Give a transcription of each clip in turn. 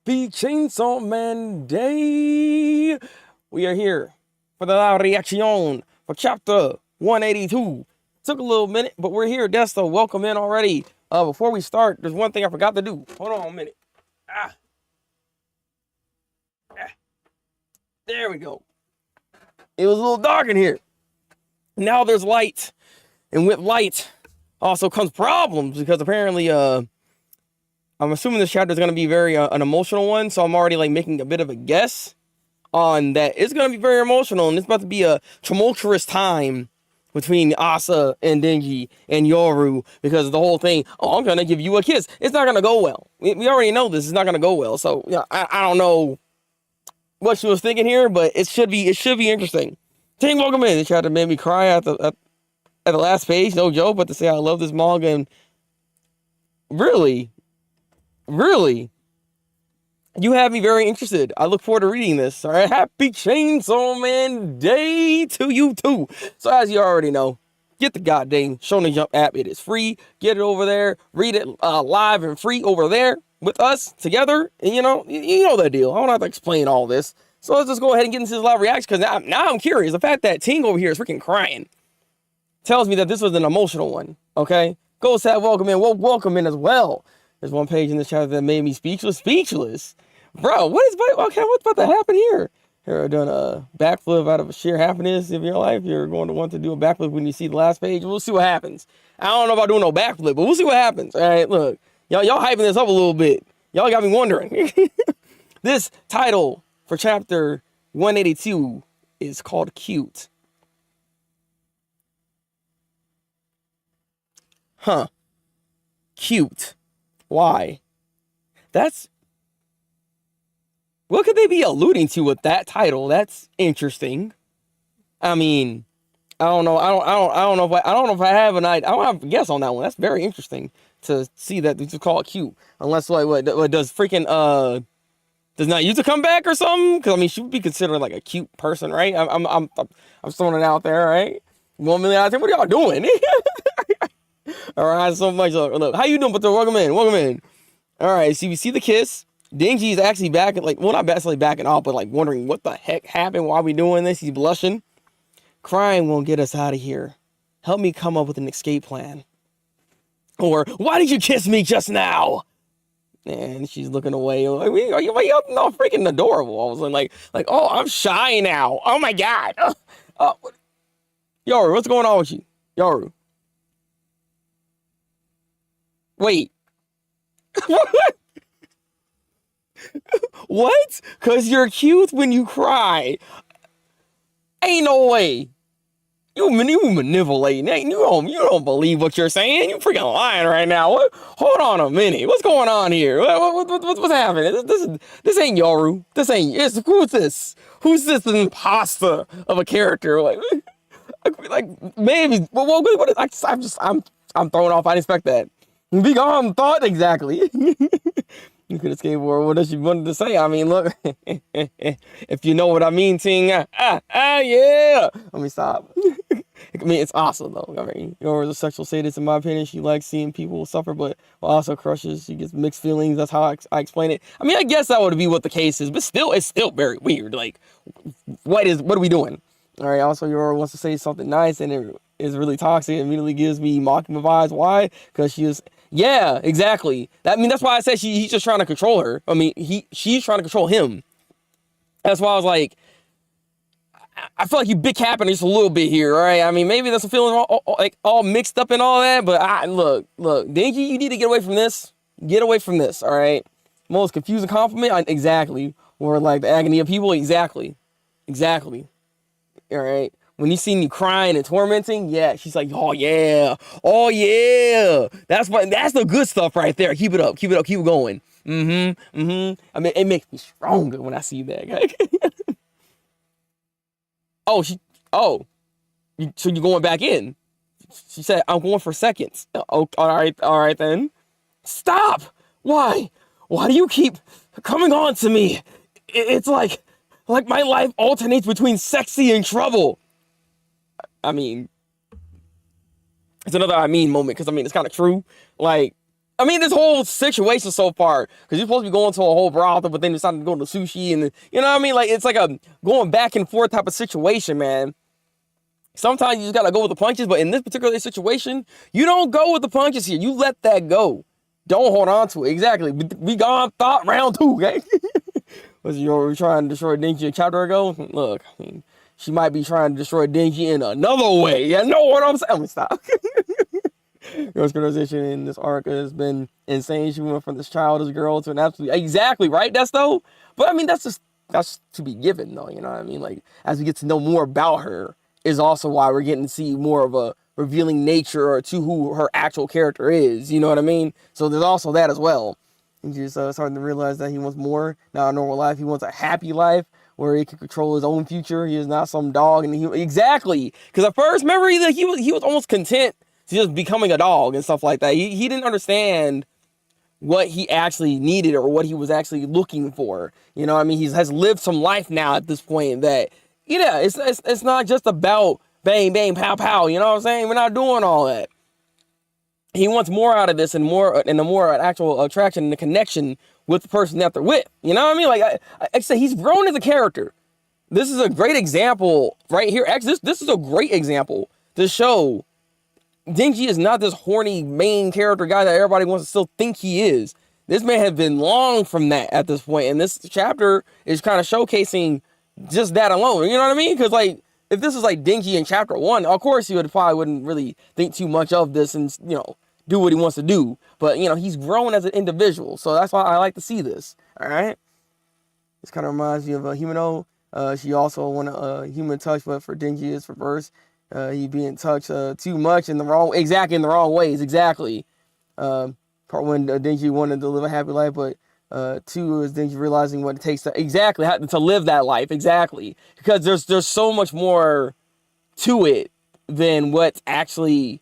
Happy Chainsaw Man Day! We are here for the live reaction for chapter 182. Took a little minute, but we're here. Desto, welcome in already. Before we start, there's one thing I forgot to do. Hold on a minute. Ah, ah, there we go. It was a little dark in here. Now there's light. And with light also comes problems because apparently, I'm assuming this chapter is going to be very an emotional one. So I'm already like making a bit of a guess on that. It's going to be very emotional and it's about to be a tumultuous time between Asa and Denji and Yoru because of the whole thing. Oh, I'm going to give you a kiss. It's not going to go well. We already know this is not going to go well. So yeah, I don't know what she was thinking here, but it should be interesting. Team, welcome in. This chapter made me cry at the last page. No joke, but to say I love this manga and really, you have me very interested. I look forward to reading this. All right, happy Chainsaw Man Day to you too. So as you already know, get the goddamn Shonen Jump app. It is free. Get it over there. Read it live and free over there with us together. And you know that deal. I don't have to explain all this. So let's just go ahead and get into this live reaction because now I'm curious. The fact that Ting over here is freaking crying tells me that this was an emotional one. Okay, go Sad, welcome in. Well, welcome in as well. There's one page in this chapter that made me speechless. Bro, what's about to happen here? Here, I've done a backflip out of sheer happiness of your life. You're going to want to do a backflip when you see the last page. We'll see what happens. I don't know about doing no backflip, but we'll see what happens. All right, look. Y'all hyping this up a little bit. Y'all got me wondering. This title for chapter 182 is called Cute. Huh. Cute. Why? What could they be alluding to with that title? That's interesting. I mean, I don't know. I don't know if I have an idea. I don't have a guess on that one. That's very interesting to see that they just call it cute. Unless what does freaking does not use to come back or something? Because I mean, she would be considered like a cute person, right? I'm throwing it out there, right? 1 million out there. What are y'all doing? All right, so much. Look, how you doing? But welcome in. All right, so you see the kiss. Denji is actually backing, like, well, not necessarily backing off, but like wondering what the heck happened. Why are we doing this? He's blushing. Crying won't get us out of here. Help me come up with an escape plan. Or why did you kiss me just now? And she's looking away. Like, why you all freaking adorable? All of a sudden, like, oh, I'm shy now. Oh my god. Yoru, what's going on with you, Yoru? Wait. What? Cause you're cute when you cry. Ain't no way. You manipulating. You don't believe what you're saying. You freaking lying right now. What? Hold on a minute. What's going on here? What's happening? This ain't Yoru. Who's this? Who's this imposter of a character? Like maybe. I'm thrown off. I didn't expect that. Be gone thought exactly. You could escape or what she wanted to say. I mean, look, if you know what I mean, Ting. Yeah. Let me stop. I mean, it's awesome though. I mean, Yora's a sexual sadist in my opinion. She likes seeing people suffer, but also crushes. She gets mixed feelings. That's how I explain it. I mean, I guess that would be what the case is, but still, it's still very weird. Like, what are we doing? All right. Also, Yora wants to say something nice, and it is really toxic. It immediately gives me mocking vibes. Why? Because she is. Yeah, exactly. That's why I said he's just trying to control her. I mean, she's trying to control him. That's why I was like, I feel like you big capping just a little bit here, all right? I mean, maybe there's some feelings all mixed up and all that, but look, Denji, you need to get away from this. Get away from this, all right? Most confusing compliment, exactly. Or like the agony of people, exactly. All right? When he's seen you crying and tormenting, yeah, she's like, oh yeah. That's the good stuff right there. Keep it up, keep it going. I mean, it makes me stronger when I see that. So you're going back in. She said, I'm going for seconds. Oh, all right then. Stop! Why do you keep coming on to me? It's like my life alternates between sexy and trouble. I mean, it's another moment because I mean it's kind of true. Like, I mean, this whole situation so far, because you're supposed to be going to a whole brothel, but then you decided to go to sushi, and you know what I mean? Like, it's like a going back and forth type of situation, man. Sometimes you just gotta go with the punches, but in this particular situation, you don't go with the punches here. You let that go. Don't hold on to it. Exactly. We gone thought round 2, okay? Was you trying to destroy Denji a chapter ago? Look, I mean, she might be trying to destroy Denji in another way. You know what I'm saying? I'm gonna stop. Girl's characterization in this arc has been insane. She went from this childish girl to an absolute exactly right. That's though, but I mean that's to be given though. You know what I mean? Like as we get to know more about her, is also why we're getting to see more of a revealing nature or to who her actual character is. You know what I mean? So there's also that as well. And just starting to realize that he wants more, not a normal life. He wants a happy life where he can control his own future. He is not some dog, and exactly because at first, remember, he was almost content just becoming a dog and stuff like that. He didn't understand what he actually needed or what he was actually looking for. You know what I mean? He has lived some life now at this point that, yeah, it's not just about bang, bang, pow, pow. You know what I'm saying? We're not doing all that. He wants more out of this and a more actual attraction and a connection with the person that they're with. You know what I mean? Like I say, he's grown as a character. This is a great example right here. Actually, this is a great example to show Denji is not this horny main character guy that everybody wants to still think he is. This man has been long from that at this point, and this chapter is kind of showcasing just that alone. You know what I mean? Because like, if this was like Denji in chapter 1, of course he probably wouldn't really think too much of this and, you know, do what he wants to do. But, you know, he's grown as an individual, so that's why I like to see this. All right? This kind of reminds me of a Humano. She also wanted a human touch, but for Denji it's reverse. He being touched too much in the wrong ways. Exactly. Part when Denji wanted to live a happy life, but 2 is Denji realizing what it takes to live that life. Exactly. Because there's so much more to it than what's actually.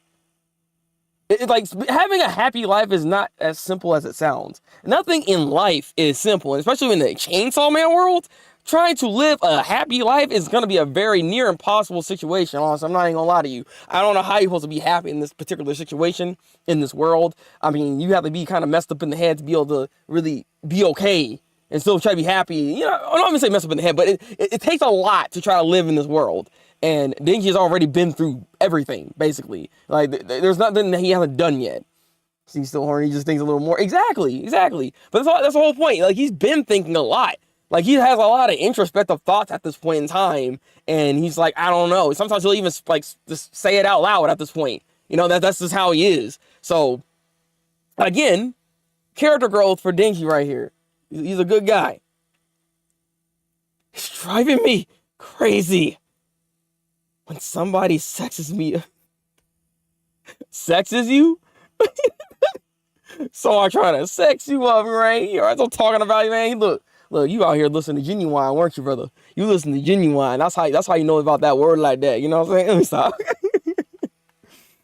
It's like having a happy life is not as simple as it sounds. Nothing in life is simple, and especially in the Chainsaw Man world. Trying to live a happy life is going to be a very near impossible situation. Honestly, I'm not even going to lie to you. I don't know how you're supposed to be happy in this particular situation, in this world. I mean, you have to be kind of messed up in the head to be able to really be okay and still try to be happy. You know, I don't even say messed up in the head, but it takes a lot to try to live in this world. And Denji has already been through everything, basically. Like, there's nothing that he hasn't done yet. He's still horny, he just thinks a little more. Exactly. But that's the whole point. Like, he's been thinking a lot. Like, he has a lot of introspective thoughts at this point in time, and he's like, I don't know. Sometimes he'll even, like, just say it out loud at this point. You know, that's just how he is. So, again, character growth for Denji right here. He's a good guy. It's driving me crazy when somebody sexes me. Sexes you? So I'm trying to sex you up, right? You alright, I'm talking about you, man. Look, you out here listening to Genuine, weren't you, brother? You listen to Genuine. That's how you know about that word like that. You know what I'm saying? Let me stop.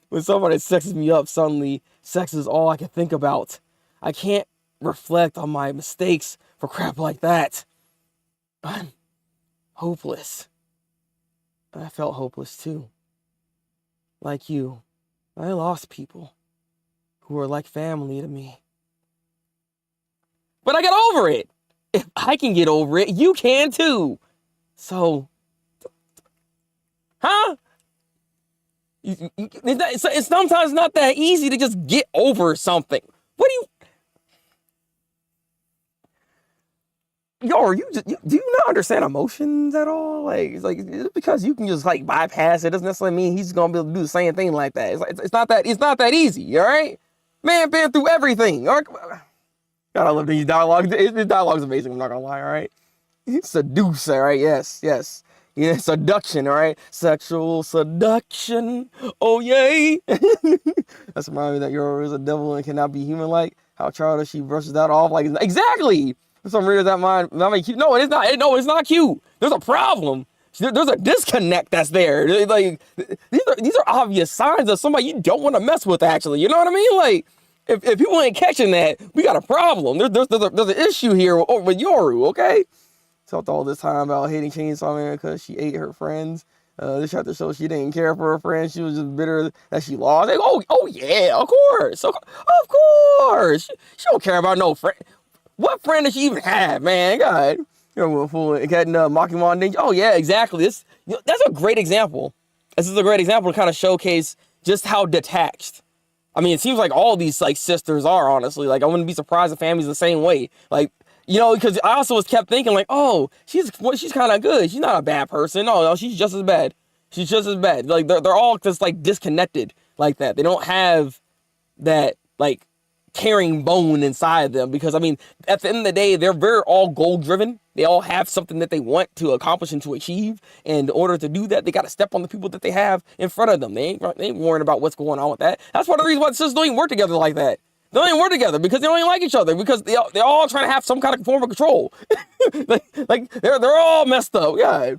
When somebody sexes me up, suddenly sex is all I can think about. I can't reflect on my mistakes for crap like that. I'm hopeless. I felt hopeless too. Like you, I lost people who were like family to me. But I got over it. If I can get over it, you can too. So, huh? It's sometimes not that easy to just get over something. What do you... do you not understand emotions at all? Like, it's because you can just like bypass it doesn't necessarily mean he's gonna be able to do the same thing like that. It's not that easy, all right? Man, been through everything. All right? God, I love these dialogues. This dialogue's amazing, I'm not gonna lie, all right? Seduce, all right? Yes. Yeah, seduction, all right? Sexual seduction. Oh, yay. That's reminding me that Yoro is a devil and cannot be human-like. How childish she brushes that off like... Exactly! For some reason, that mind cute. No, it's not. No, it's not cute. There's a problem. There's a disconnect that's there. Like, these are obvious signs of somebody you don't want to mess with, actually. You know what I mean? Like, if people ain't catching that, we got a problem. There's an issue here with Yoru, okay? Talked all this time about hating Chainsaw Man because she ate her friends. This chapter shows she didn't care for her friend. She was just bitter that she lost. Like, oh yeah, of course, of course. She don't care about no friend. What friend does she even have, man? God, a fool. Getting Makimon Denji. Oh yeah, exactly. That's a great example. This is a great example to kind of showcase just how detached. I mean, it seems like all these like sisters are, honestly. Like, I wouldn't be surprised if Family's the same way. Like, because I also was kept thinking like, oh, she's kind of good. She's not a bad person. No, she's just as bad. She's just as bad. Like, they're all just like disconnected like that. They don't have that like caring bone inside them, because I mean, at the end of the day, they're all goal driven. They all have something that they want to accomplish and to achieve, and in order to do that, they got to step on the people that they have in front of them. They ain't worrying about what's going on with that. That's one of the reasons why the sisters don't even work together like that. They don't even work together because they don't even like each other, because they're all trying to have some kind of form of control. like they're all messed up. Yeah.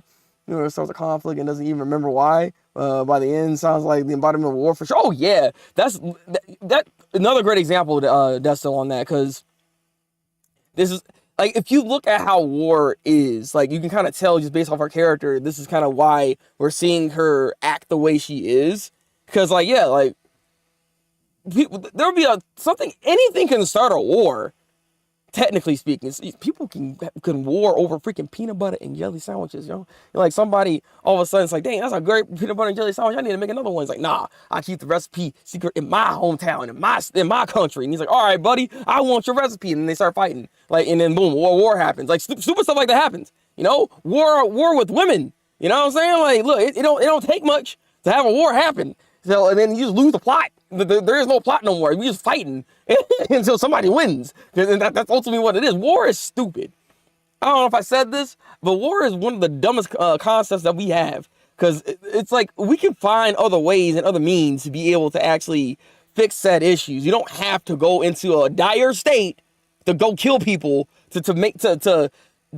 It starts a conflict and doesn't even remember why. By the end, sounds like the embodiment of war for sure. Oh yeah, that's another great example. That's still on that, because this is like, if you look at how War is, like, you can kind of tell just based off her character. This is kind of why we're seeing her act the way she is, because like, yeah, like there'll be something. Anything can start a war. Technically speaking, people can war over freaking peanut butter and jelly sandwiches, Like, somebody all of a sudden it's like, dang, that's a great peanut butter and jelly sandwich. I need to make another one. It's like, nah, I keep the recipe secret in my hometown, in my country. And he's like, all right, buddy, I want your recipe. And then they start fighting, like, and then boom, war happens. Like, stupid stuff like that happens. War with women. You know what I'm saying? Like, look, it don't take much to have a war happen. So, and then you just lose the plot. There is no plot no more. We just fighting until somebody wins. That's ultimately what it is. War is stupid. I don't know if I said this, but war is one of the dumbest concepts that we have. Because it's like, we can find other ways and other means to be able to actually fix said issues. You don't have to go into a dire state to go kill people to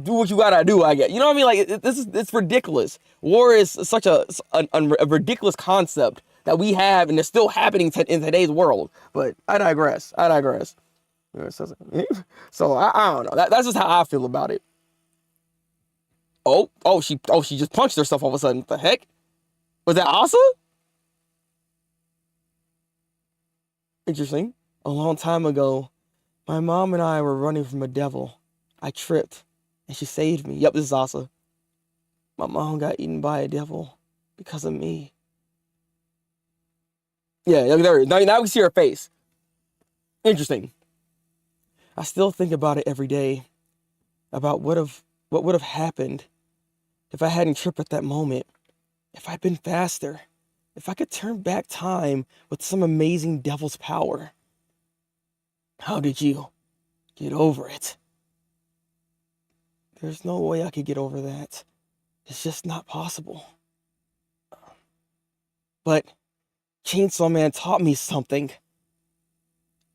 do what you gotta do, I guess. You know what I mean? Like, it's ridiculous. War is such a ridiculous concept that we have, and it's still happening in today's world. But I digress. So I don't know. That's just how I feel about it. She just punched herself all of a sudden. What the heck? Was that Asa? Interesting. A long time ago, my mom and I were running from a devil. I tripped, and she saved me. Yep, this is Asa. My mom got eaten by a devil because of me. Yeah, there. Now we can see her face. Interesting. I still think about it every day. About what would have happened if I hadn't tripped at that moment. If I'd been faster. If I could turn back time with some amazing devil's power. How did you get over it? There's no way I could get over that. It's just not possible. But Chainsaw Man taught me something.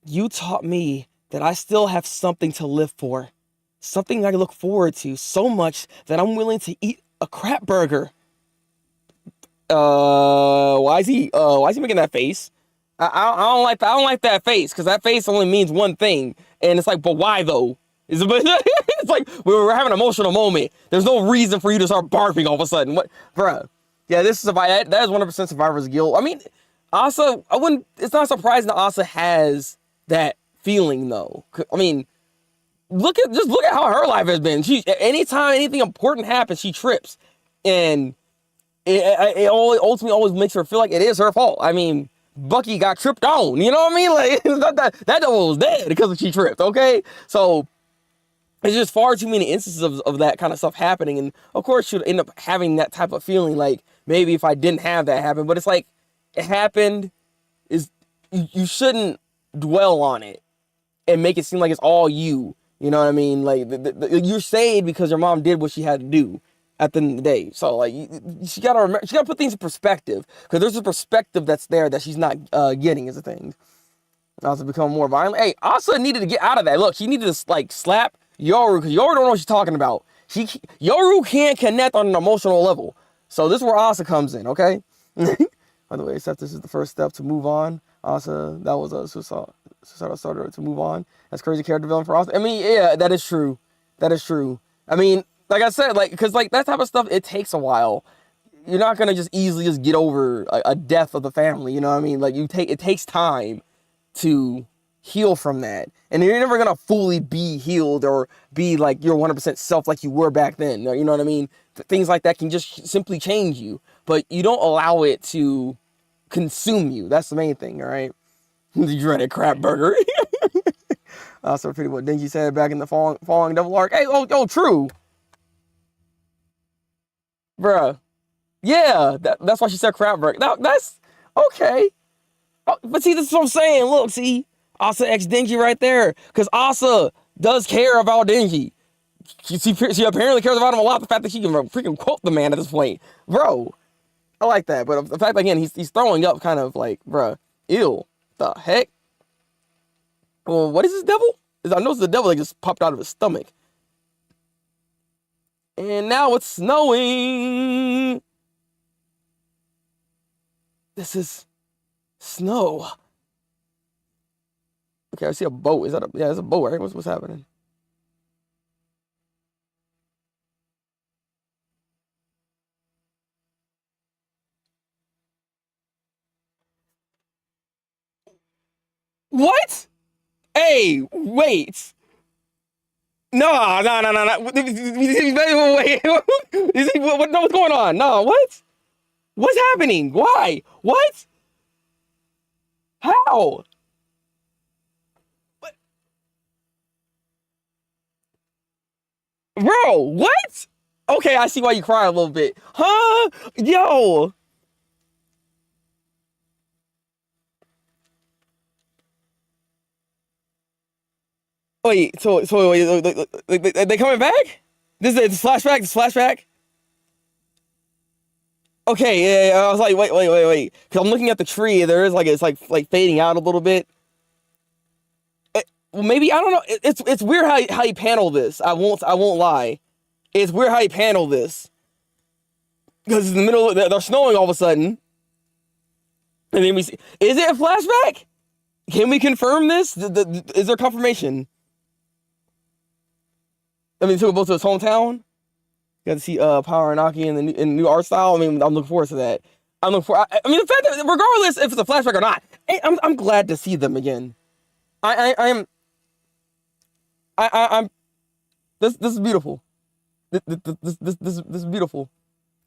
You taught me that I still have something to live for. Something I look forward to so much that I'm willing to eat a crap burger. Why is he making that face? I don't like that face, because that face only means one thing. And it's like, but why though? It's like we're having an emotional moment. There's no reason for you to start barfing all of a sudden. What, bruh? Yeah, that is 100% survivor's guilt. I mean, Asa, it's not surprising that Asa has that feeling though. I mean, look at how her life has been. Anytime anything important happens, she trips, and it ultimately always makes her feel like it is her fault. I mean, Bucky got tripped on. You know what I mean? Like, that devil was dead because she tripped. Okay, so it's just far too many instances of that kind of stuff happening, and of course she'd end up having that type of feeling. Like, maybe if I didn't have that happen, but it's like, it happened. You shouldn't dwell on it and make it seem like it's all you. You know what I mean? Like, you're saved because your mom did what she had to do at the end of the day. So, like, she gotta remember, she gotta put things in perspective, because there's a perspective that's there that she's not getting, is a thing. Asa become more violent. Hey, Asa needed to get out of that. Look, she needed to like slap Yoru, because Yoru don't know what she's talking about. Yoru can't connect on an emotional level. So this is where Asa comes in, okay? By the way, except this is the first step to move on. Asa, that was a suicidal starter to move on. That's crazy character development for Asa. I mean, yeah, that is true. That is true. I mean, like I said, like, because like that type of stuff, it takes a while. you're not gonna just easily just get over a death of the family. You know what I mean? Like it takes time to heal from that, and you're never gonna fully be healed or be like your 100% self like you were back then. You know what I mean? Things like that can just simply change you, but you don't allow it to consume you. That's the main thing, all right? The dreaded crap burger. Also pretty what Denji said back in the falling devil arc. Hey, oh, true, bruh. Yeah, that's why she said crap burger. That's okay. Oh, but see, this is what I'm saying. Look, see, Asa X Denji right there, because Asa does care about Denji. She apparently cares about him a lot. The fact that she can freaking quote the man at this point, bro. I like that, but the fact that, again, he's throwing up, kind of like, bruh, ew, the heck. Well, what is this devil? I know it's the devil that just popped out of his stomach. And now it's snowing. This is snow. Okay, I see a boat. Is that yeah, it's a boat, right? What's happening? What? Hey, wait. No. Wait. What's going on? No, what? What's happening? Why? What? How? What? Bro, what? Okay, I see why you cry a little bit. Huh? Yo. Wait, so wait, they coming back? This is flashback. This flashback. Okay, yeah, I was like, wait, because I'm looking at the tree. There is like it's like fading out a little bit. Well, maybe I don't know. It's weird how he paneled this. I won't lie. It's weird how he paneled this because in the middle they're snowing all of a sudden, and then we see. Is it a flashback? Can we confirm this? Is there confirmation? I mean, took both to his hometown. You got to see Power and Aki in the new art style. I mean, I'm looking forward to that. I mean, the fact that regardless if it's a flashback or not, I'm glad to see them again. I'm this is beautiful. This is beautiful.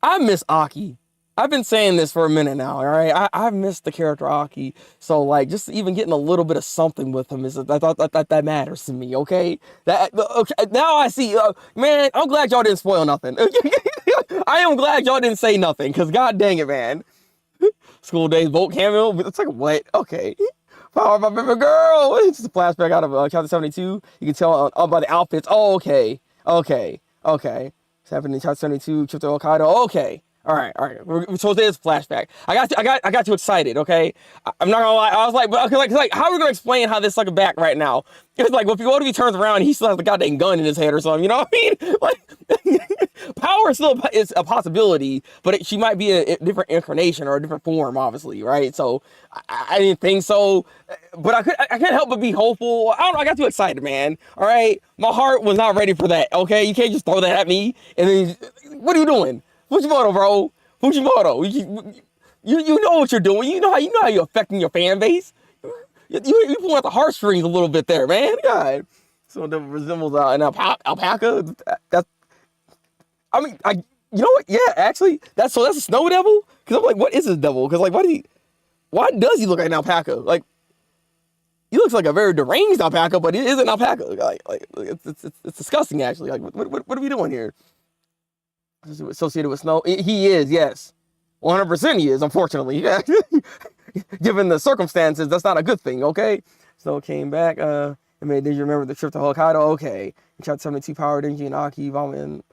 I miss Aki. I've been saying this for a minute now, all right? I've missed the character Aki. So, like, just even getting a little bit of something with him is that matters to me, okay? Okay, now I see. Man, I'm glad y'all didn't spoil nothing. I am glad y'all didn't say nothing, because god dang it, man. School days, Bolt cameo. It's like, what? Okay. Power of my baby girl. It's just a flashback out of chapter 72. You can tell by the outfits. Oh, okay. It's happening in chapter 72, Chapter Hokkaido. Okay. All right. So today's flashback. I got too excited. Okay, I'm not gonna lie. I was like, but okay, like, how are we gonna explain how this like back right now? It's like, well, if he turns around, he still has the goddamn gun in his head or something. You know what I mean? Like, power still is a possibility, but she might be a different incarnation or a different form, obviously, right? So I didn't think so, but I couldn't help but be hopeful. I don't know. I got too excited, man. All right, my heart was not ready for that. Okay, you can't just throw that at me and then what are you doing? Fujimoto, bro. Fujimoto. You know what you're doing. You know how you're affecting your fan base. You pull out the heartstrings a little bit there, man. God. So that resembles an alpaca. That's. I mean, you know what? Yeah, actually, that's a snow devil. Because I'm like, what is this devil? Because like, why does he look like an alpaca? Like, he looks like a very deranged alpaca, but he is an alpaca. Like it's disgusting, actually. Like, what are we doing here? Associated with snow? He is, yes. 100% he is, unfortunately. Given the circumstances, that's not a good thing, okay? Snow came back. It made Denji remember the trip to Hokkaido. Okay. In chapter 72, Power, Denji, and Aki vomit.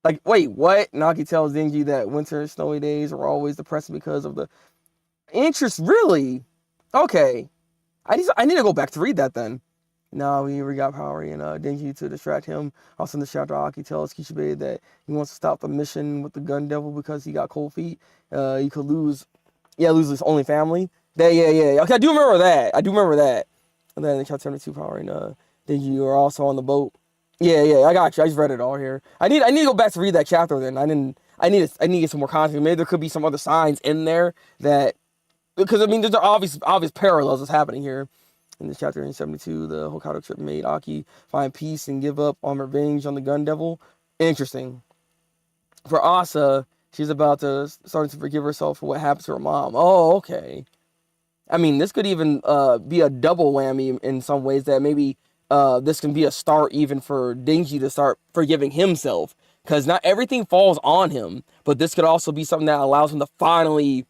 Like, wait, what? Naki tells Denji that winter and snowy days are always depressing because of the interest. Really? Okay. I need to go back to read that then. Now we got Power and Denji to distract him. Also in the chapter, Aki tells Kishibe that he wants to stop the mission with the gun devil because he got cold feet. He could lose his only family. Yeah. Okay, I do remember that. And then in chapter 72, Power and Denji are also on the boat. Yeah, I got you. I just read it all here. I need to go back to read that chapter then. I I need to get some more context. Maybe there could be some other signs in there that, because I mean, there's obvious parallels that's happening here. In this chapter in 72, the Hokkaido trip made Aki find peace and give up on revenge on the Gun Devil. Interesting. For Asa, she's about to start to forgive herself for what happened to her mom. Oh, okay. I mean, this could even be a double whammy in some ways, that maybe this can be a start even for Denji to start forgiving himself. Because not everything falls on him, but this could also be something that allows him to finally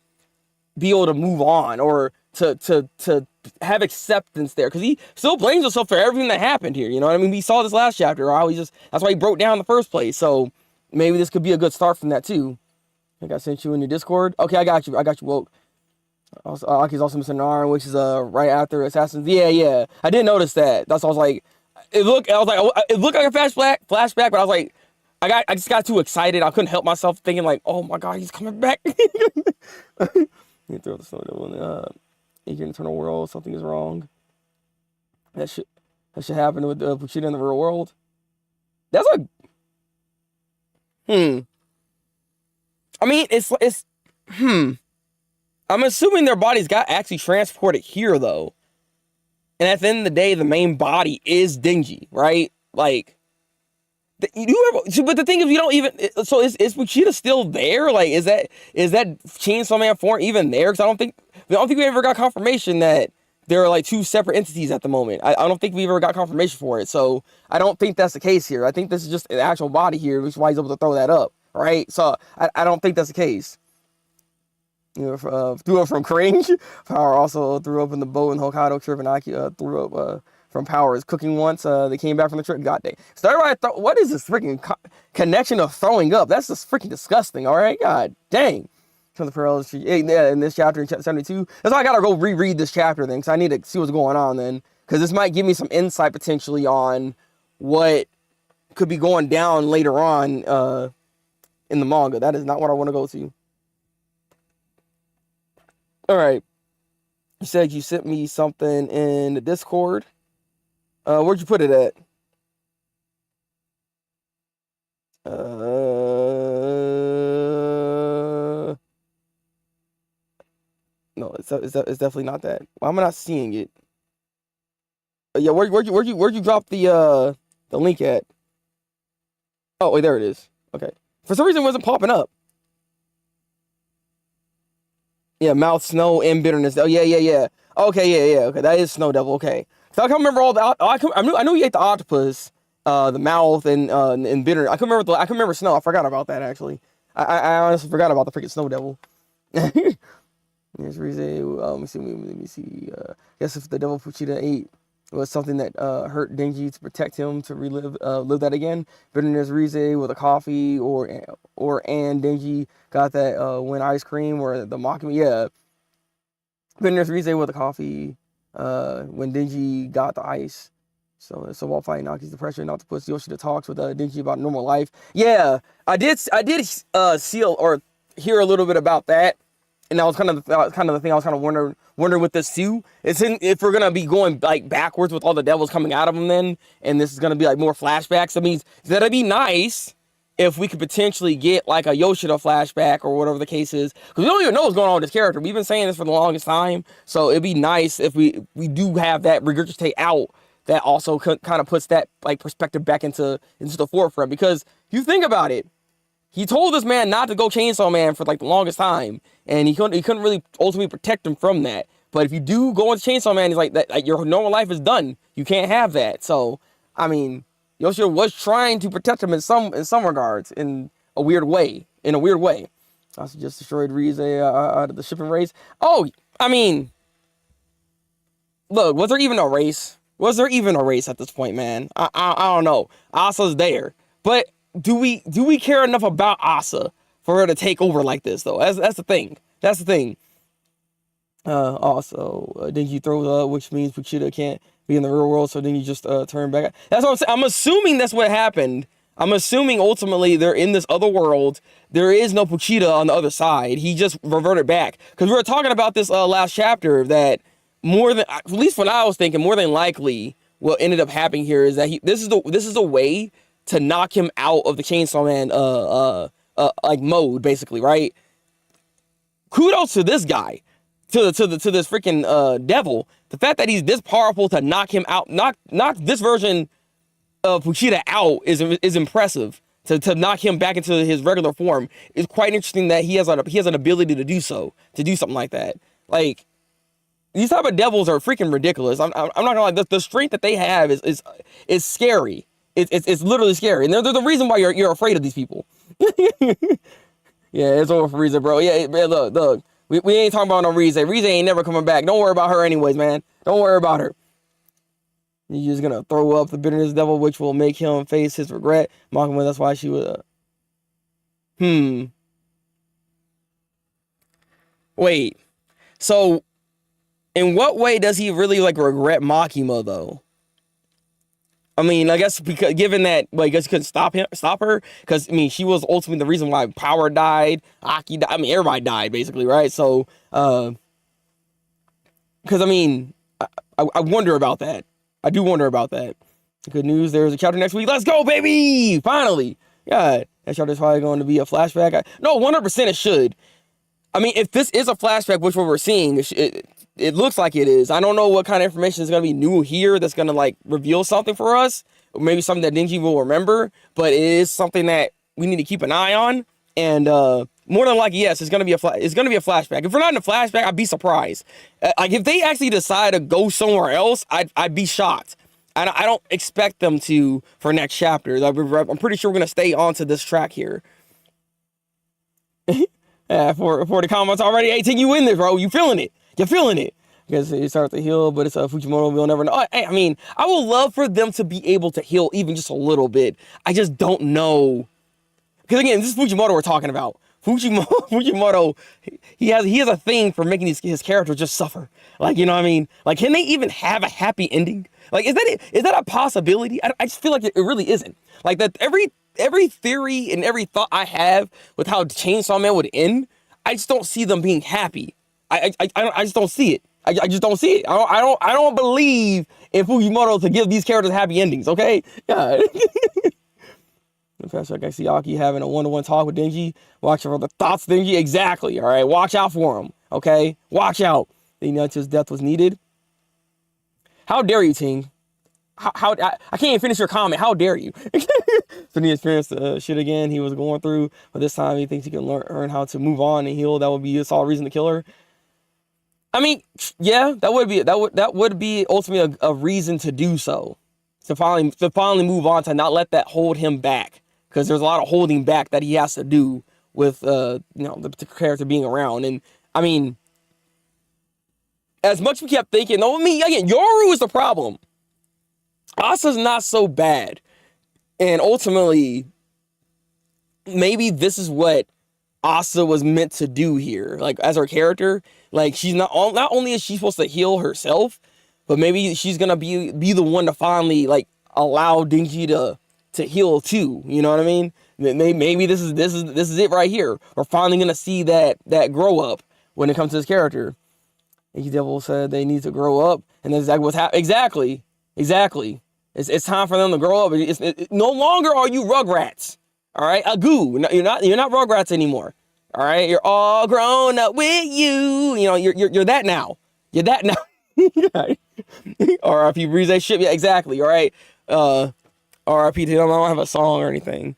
be able to move on, or to have acceptance there. Because he still blames himself for everything that happened here. You know what I mean? We saw this last chapter, how that's why he broke down in the first place. So maybe this could be a good start from that too. I think I sent you in your Discord. Okay, I got you woke. Also, Aki's also missing an arm, which is right after Assassins. Yeah. I didn't notice that. That's why I was like, it looked like a flashback, but I was like, I just got too excited. I couldn't help myself thinking like, oh my god, he's coming back. You throw the snow devil in your internal world. Something is wrong. That should happen with Puchita in the real world. That's I mean, it's I'm assuming their bodies got actually transported here though. And at the end of the day, the main body is Denji, right? Like, but the thing is, we don't even. So is Puchita still there? Like, is that Chainsaw Man form even there? Because I don't think we ever got confirmation that there are like two separate entities at the moment. I don't think we ever got confirmation for it. So I don't think that's the case here. I think this is just an actual body here, which is why he's able to throw that up, right? So I don't think that's the case. You know, threw up from cringe. Power also threw up in the boat in Hokkaido trip, and Aki threw up from Power's cooking once they came back from the trip. God dang. So everybody thought, what is this freaking connection of throwing up? That's just freaking disgusting, all right? God dang. Some of the parallels in this chapter in chapter 72. That's why I gotta go reread this chapter then, because I need to see what's going on then. Because this might give me some insight potentially on what could be going down later on in the manga. That is not what I want to go to. All right. You said you sent me something in the Discord. Where'd you put it at? No, it's definitely not that. Why am I not seeing it? Yeah, where'd you drop the link at? Oh, wait, there it is. Okay. For some reason, it wasn't popping up. Yeah, mouth, snow, and bitterness. Oh, yeah. Okay, yeah. Okay, that is Snow Devil. Okay. So I can't remember all the. I knew he ate the octopus, the mouth, and bitter. I can remember snow. I forgot about that actually. I honestly forgot about the freaking Snow Devil. There's reason. Let me see. I guess if the devil Puchita ate was something that hurt Denji to protect him to live that again. Bitterness Rize with a coffee or and Denji got that when ice cream or the mocking. Yeah. Bitterness Rize with a coffee when Denji got the ice. So while fighting Naki's depression, not to put Yoshida talks with Denji about normal life. Yeah, I did see or hear a little bit about that. And that was kind of the thing I was kind of wondering with this too. If we're gonna be going like backwards with all the devils coming out of them then, and this is gonna be like more flashbacks. I mean, that'd be nice if we could potentially get like a Yoshida flashback or whatever the case is, because we don't even know what's going on with this character. We've been saying this for the longest time, so it'd be nice if we do have that regurgitate out. That also kind of puts that like perspective back into the forefront, because if you think about it. He told this man not to go Chainsaw Man for like the longest time, and he couldn't really ultimately protect him from that. But if you do go into Chainsaw Man, he's like that. Like, your normal life is done. You can't have that. So I mean, Yoshida was trying to protect him in some regards, in a weird way. Also just destroyed Rize out of the shipping race. Oh, I mean, look, was there even a race? Was there even a race at this point, man? I don't know. Asa's there, but. Do we care enough about Asa for her to take over like this though? That's the thing. Also, Denji throws up, which means Puchita can't be in the real world, so Denji just turn back. That's what I'm saying. I'm assuming that's what happened. I'm assuming ultimately they're in this other world. There is no Puchita on the other side. He just reverted back. Because we were talking about this last chapter that at least when I was thinking, more than likely what ended up happening here is that this is a way to knock him out of the Chainsaw Man like mode, basically, right? Kudos to this guy, to this freaking devil. The fact that he's this powerful to knock him out, knock this version of Fuchida out is impressive. To knock him back into his regular form is quite interesting. That he has an ability to do something like that. Like, these type of devils are freaking ridiculous. I'm not gonna lie. The strength that they have is scary. It's literally scary, and there's a reason why you're afraid of these people. Yeah, it's over for Rize, bro. Yeah, man, look. We ain't talking about no Rize. Rize ain't never coming back. Don't worry about her anyways, man. Don't worry about her. You're just gonna throw up the bitterness devil, which will make him face his regret. Mocking him, that's why she was. Wait. So, in what way does he really like regret Makima though? I mean, I guess because given that, I guess he couldn't stop her, because I mean, she was ultimately the reason why Power died, Aki died. I mean, everybody died basically, right? So, because I mean, I wonder about that. I do wonder about that. Good news, there's a chapter next week. Let's go, baby! Finally, yeah, that chapter is probably going to be a flashback. No, 100% it should. I mean, if this is a flashback, which what we're seeing, it looks like it is. I don't know what kind of information is going to be new here that's going to like reveal something for us. Or maybe something that Denji will remember, but it is something that we need to keep an eye on. And more than likely, yes, it's going to be a flashback. If we're not in a flashback, I'd be surprised. Like if they actually decide to go somewhere else, I'd be shocked. I don't expect them to for next chapter. I'm pretty sure we're going to stay onto this track here. Yeah, for the comments already, 18, you in this, bro. You feeling it. You're feeling it. Because it starts to heal, but it's a Fujimoto, we'll never know. I mean, I would love for them to be able to heal even just a little bit. I just don't know. Because again, this is Fujimoto we're talking about. Fujimoto, he has a thing for making his characters just suffer. Like, you know what I mean? Like, can they even have a happy ending? Like, is that a possibility? I just feel like it really isn't. Like, that every theory and every thought I have with how Chainsaw Man would end, I just don't see them being happy. I just don't see it. I just don't see it. I don't believe in Fujimoto to give these characters happy endings. Okay, yeah. The past I see Aki having a one-to-one talk with Denji. Watch out for the thoughts, Denji. Exactly. All right, watch out for him. Okay, watch out. They know his death was needed. How dare you, Ting? How I can't even finish your comment. How dare you? So he experienced the shit again he was going through, but this time he thinks he can learn how to move on and heal. That would be a solid reason to kill her. I mean, yeah, that would be ultimately a reason to do so. To finally move on, to not let that hold him back, because there's a lot of holding back that he has to do with the character being around. And I mean, as much as we kept thinking, I mean, again, Yoru is the problem. Asa's not so bad. And ultimately, maybe this is what Asa was meant to do here. Like, as her character, like, she's not only is she supposed to heal herself, but maybe she's gonna be the one to finally, like, allow Denji to heal too. You know what I mean? Maybe this is it right here. We're finally gonna see that grow up when it comes to this character. Yankee Devil said they need to grow up, and that's exactly what's happening. Exactly. It's time for them to grow up. No longer are you Rugrats. All right, Agoo. You're not Rugrats anymore. All right, you're all grown up with you. You know, you're that now. You're that now. R.I.P. Rize ship. Yeah, exactly. All right. R.I.P. to them. I don't have a song or anything.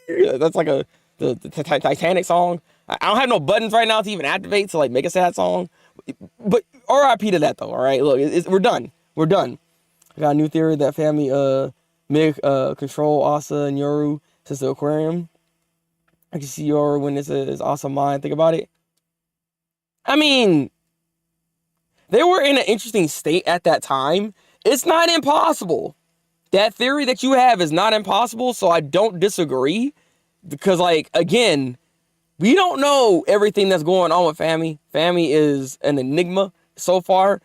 That's like the Titanic song. I don't have no buttons right now to even activate to like make a sad song. But R.I.P. to that though. All right, look, we're done. We're done. I got a new theory that family may control Asa and Yoru since the aquarium. I can see Yoru when it's Asa mind. Think about it. I mean, they were in an interesting state at that time. It's not impossible. That theory that you have is not impossible, so I don't disagree. Because, like, again, we don't know everything that's going on with Fami. Fami is an enigma so far.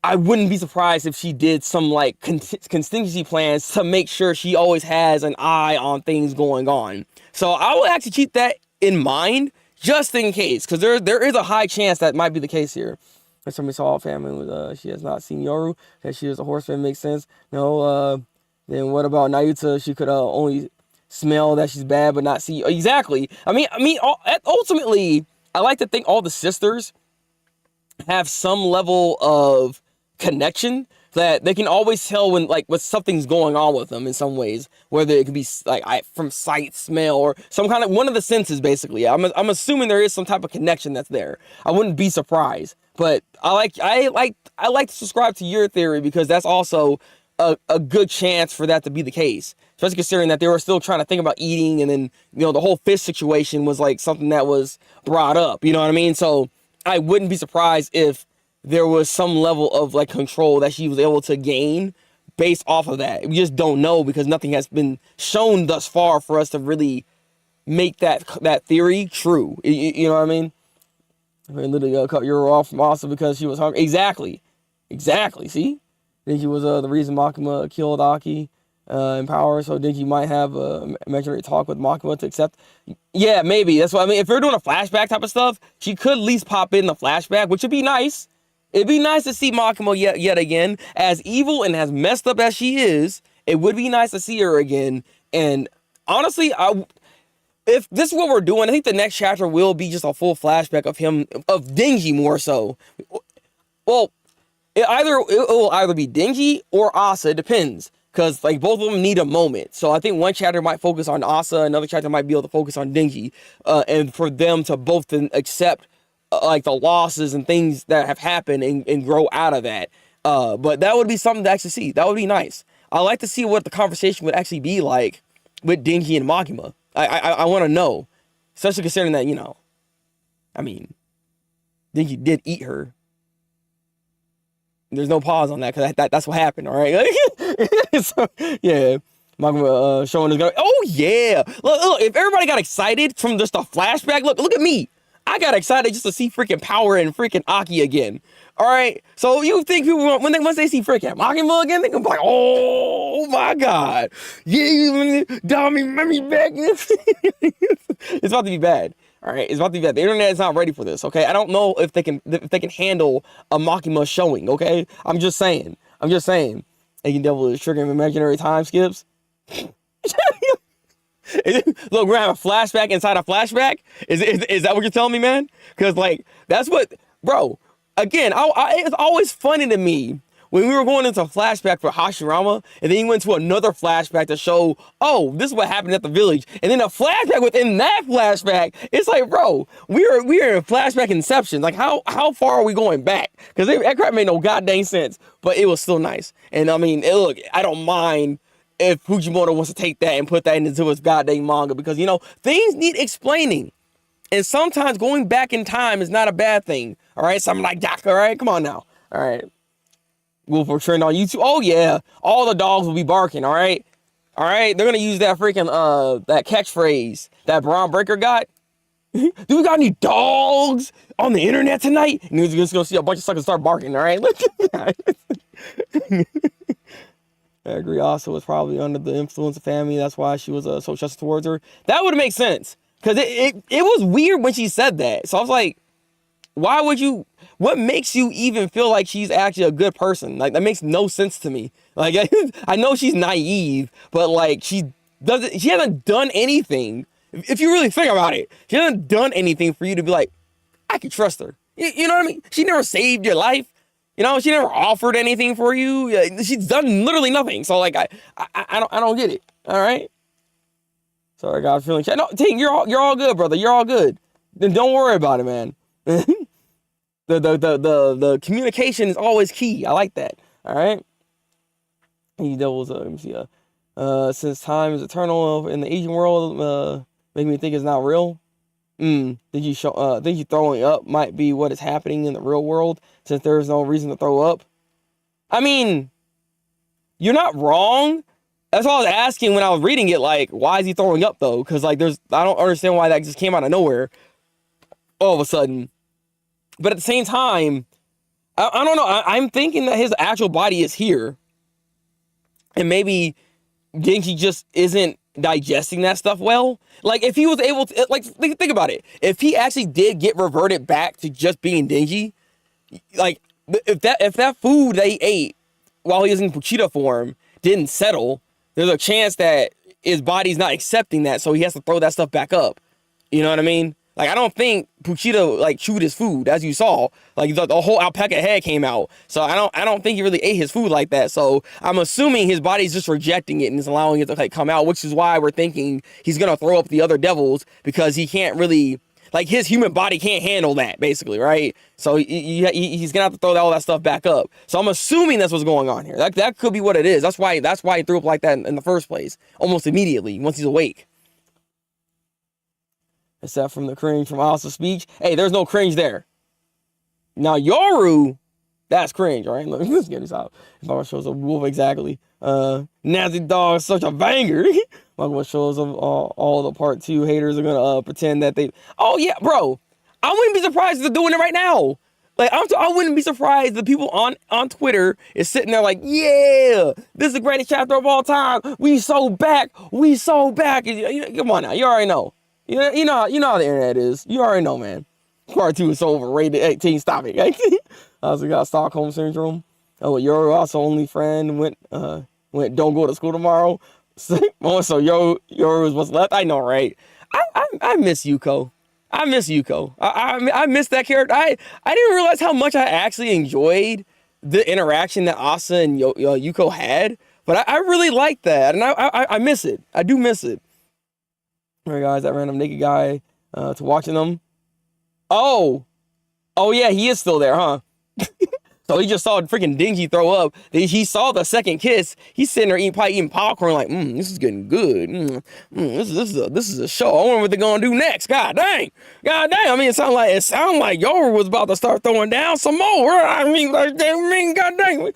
I wouldn't be surprised if she did some, like, contingency plans to make sure she always has an eye on things going on. So I will actually keep that in mind, just in case, because there is a high chance that might be the case here. Somebody saw a family with she has not seen Yoru, that she is a horseman, makes sense. No, Then what about Nayuta? She could only smell that she's bad, but not see. Exactly. Ultimately, I like to think all the sisters have some level of connection that they can always tell when something's going on with them in some ways, whether it could be from sight, smell, or some kind of one of the senses. Basically, I'm assuming there is some type of connection that's there. I wouldn't be surprised, but I like to subscribe to your theory because that's also a good chance for that to be the case, especially considering that they were still trying to think about eating, and then the whole fish situation was like something that was brought up. You know what I mean? So I wouldn't be surprised if there was some level of control that she was able to gain based off of that. We just don't know because nothing has been shown thus far for us to really make that theory true. You know what I mean? They literally cut your off from Asa because she was hungry. Exactly. See? Denji was the reason Makima killed Aki in power, so Denji might have a imaginary talk with Makima to accept. Yeah, maybe. That's what I mean. If they're doing a flashback type of stuff, she could at least pop in the flashback, which would be nice. It'd be nice to see Makima yet again. As evil and as messed up as she is, it would be nice to see her again. And honestly, if this is what we're doing, I think the next chapter will be just a full flashback of Denji more so. Well, it will either be Denji or Asa. It depends. Because both of them need a moment. So I think one chapter might focus on Asa, another chapter might be able to focus on Denji. And for them to both then accept the losses and things that have happened and grow out of that. But that would be something to actually see. That would be nice. I like to see what the conversation would actually be like with Denji and Makima. I want to know. Especially considering that, Denji did eat her. There's no pause on that because that's what happened, all right? So, yeah. Makima showing us. Oh, yeah. Look, if everybody got excited from just a flashback, look at me. I got excited just to see freaking Power and freaking Aki again. All right? So you think people, once they see freaking Makima again, they're going to be like, oh, my God. Yeah, Dami, let me back. It's about to be bad. All right, it's about to be bad. The internet is not ready for this, okay? I don't know if they can handle a Makima showing, okay? I'm just saying. Agent Devil is triggering imaginary time skips. Look, we're gonna have a flashback inside a flashback? Is that what you're telling me, man? Because, that's what... Bro, again, it's always funny to me when we were going into a flashback for Hashirama, and then he went to another flashback to show, oh, this is what happened at the village. And then a flashback within that flashback, it's like, bro, we're in flashback inception. How far are we going back? Because that crap made no goddamn sense, but it was still nice. And look, I don't mind if Fujimoto wants to take that and put that into his goddamn manga, because, things need explaining. And sometimes going back in time is not a bad thing. All right, something like Jack, all right? Come on now. All right. Wolf will trend on YouTube. Oh, yeah. All the dogs will be barking, all right? All right? They're going to use that freaking, that catchphrase that Braun Breaker got. Do we got any dogs on the internet tonight? And he's just going to see a bunch of suckers start barking, all right? Look at that. I agree. Also was probably under the influence of family. That's why she was so trusting towards her. That would make sense. Because it was weird when she said that. So I was like, why would you... What makes you even feel like she's actually a good person? That makes no sense to me. I know she's naive, but she hasn't done anything. If you really think about it, she hasn't done anything for you to be like, I can trust her. You know what I mean? She never saved your life. She never offered anything for you. She's done literally nothing. So I don't get it. All right. Sorry, God, feeling. No, Ting, you're all good, brother. You're all good. Then don't worry about it, man. The communication is always key. I like that. All right. He doubles. Let me see. Since time is eternal in the Asian world, make me think it's not real. Think you throwing up might be what is happening in the real world, since there is no reason to throw up. I mean, you're not wrong. That's all I was asking when I was reading it. Why is he throwing up though? Because I don't understand why that just came out of nowhere all of a sudden. But at the same time, I don't know. I'm thinking that his actual body is here. And maybe Denji just isn't digesting that stuff well. If he was able to, think about it. If he actually did get reverted back to just being Denji, if that food that he ate while he was in Pochita form didn't settle, there's a chance that his body's not accepting that, so he has to throw that stuff back up. You know what I mean? Like, I don't think Puchita, like, chewed his food, as you saw. Like, the whole alpaca head came out. So I don't think he really ate his food like that. So I'm assuming his body's just rejecting it and is allowing it to, like, come out, which is why we're thinking he's going to throw up the other devils, because he can't really, like, his human body can't handle that, basically, right? So he's going to have to throw all that stuff back up. So I'm assuming that's what's going on here. That could be what it is. That's why he threw up like that in the first place, almost immediately, once he's awake. Except from the cringe from Asa's speech. Hey, there's no cringe there. Now, Yoru, that's cringe, right? Look, let's get this out. If I shows up wolf, exactly. Nasty dog, such a banger. Like, shows up all the part 2 haters are gonna pretend that they. Oh yeah, bro. I wouldn't be surprised if they're doing it right now. Like, I wouldn't be surprised the people on Twitter is sitting there like, yeah, this is the greatest chapter of all time. We so back. Come on now, you already know. You know how the internet is. You already know, man. Part 2 is so overrated. 18, stop it. I also got Stockholm syndrome. Oh, your also only friend went don't go to school tomorrow. So your was what's left. I know, right? I miss Yuko. I miss Yuko. I miss that character. I didn't realize how much I actually enjoyed the interaction that Asa and Yuko had, but I really like that, and I miss it. I do miss it. All right, guys, that random naked guy to watching them. Oh yeah, he is still there, huh? So he just saw freaking Denji throw up. He saw the second kiss. He's sitting there eating popcorn like, this is getting good. This is a show. I wonder what they're gonna do next. God dang. I mean, it sounded like Yoru was about to start throwing down some more. God dang.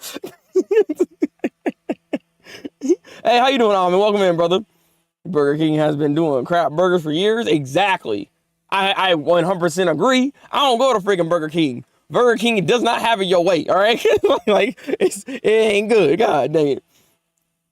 Hey, how you doing, Alvin? Welcome in, brother. Burger King has been doing crap burgers for years. Exactly. I 100% agree. I don't go to freaking Burger King. Burger King does not have it your way, all right? Like, it ain't good. God dang it.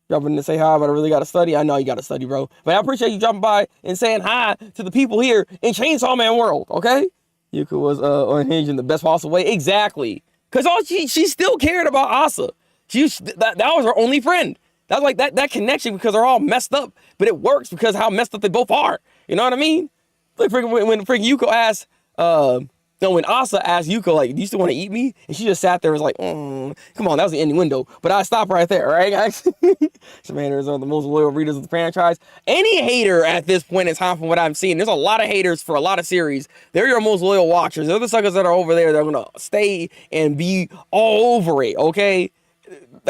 Dropping to say hi, but I really got to study. I know you got to study, bro. But I appreciate you dropping by and saying hi to the people here in Chainsaw Man World, okay? Yuka was unhinged in the best possible way. Exactly. Because she still cared about Asa. That was her only friend. That's like that connection, because they're all messed up, but it works because how messed up they both are. You know what I mean? Like when freaking Yuko asked, when Asa asked Yuko, like, do you still want to eat me? And she just sat there and was like, come on, that was the innuendo. But I stopped right there, right, guys? Some haters are the most loyal readers of the franchise. Any hater at this point in time, from what I'm seeing, there's a lot of haters for a lot of series. They're your most loyal watchers. They're the suckers that are over there. They're going to stay and be all over it, okay?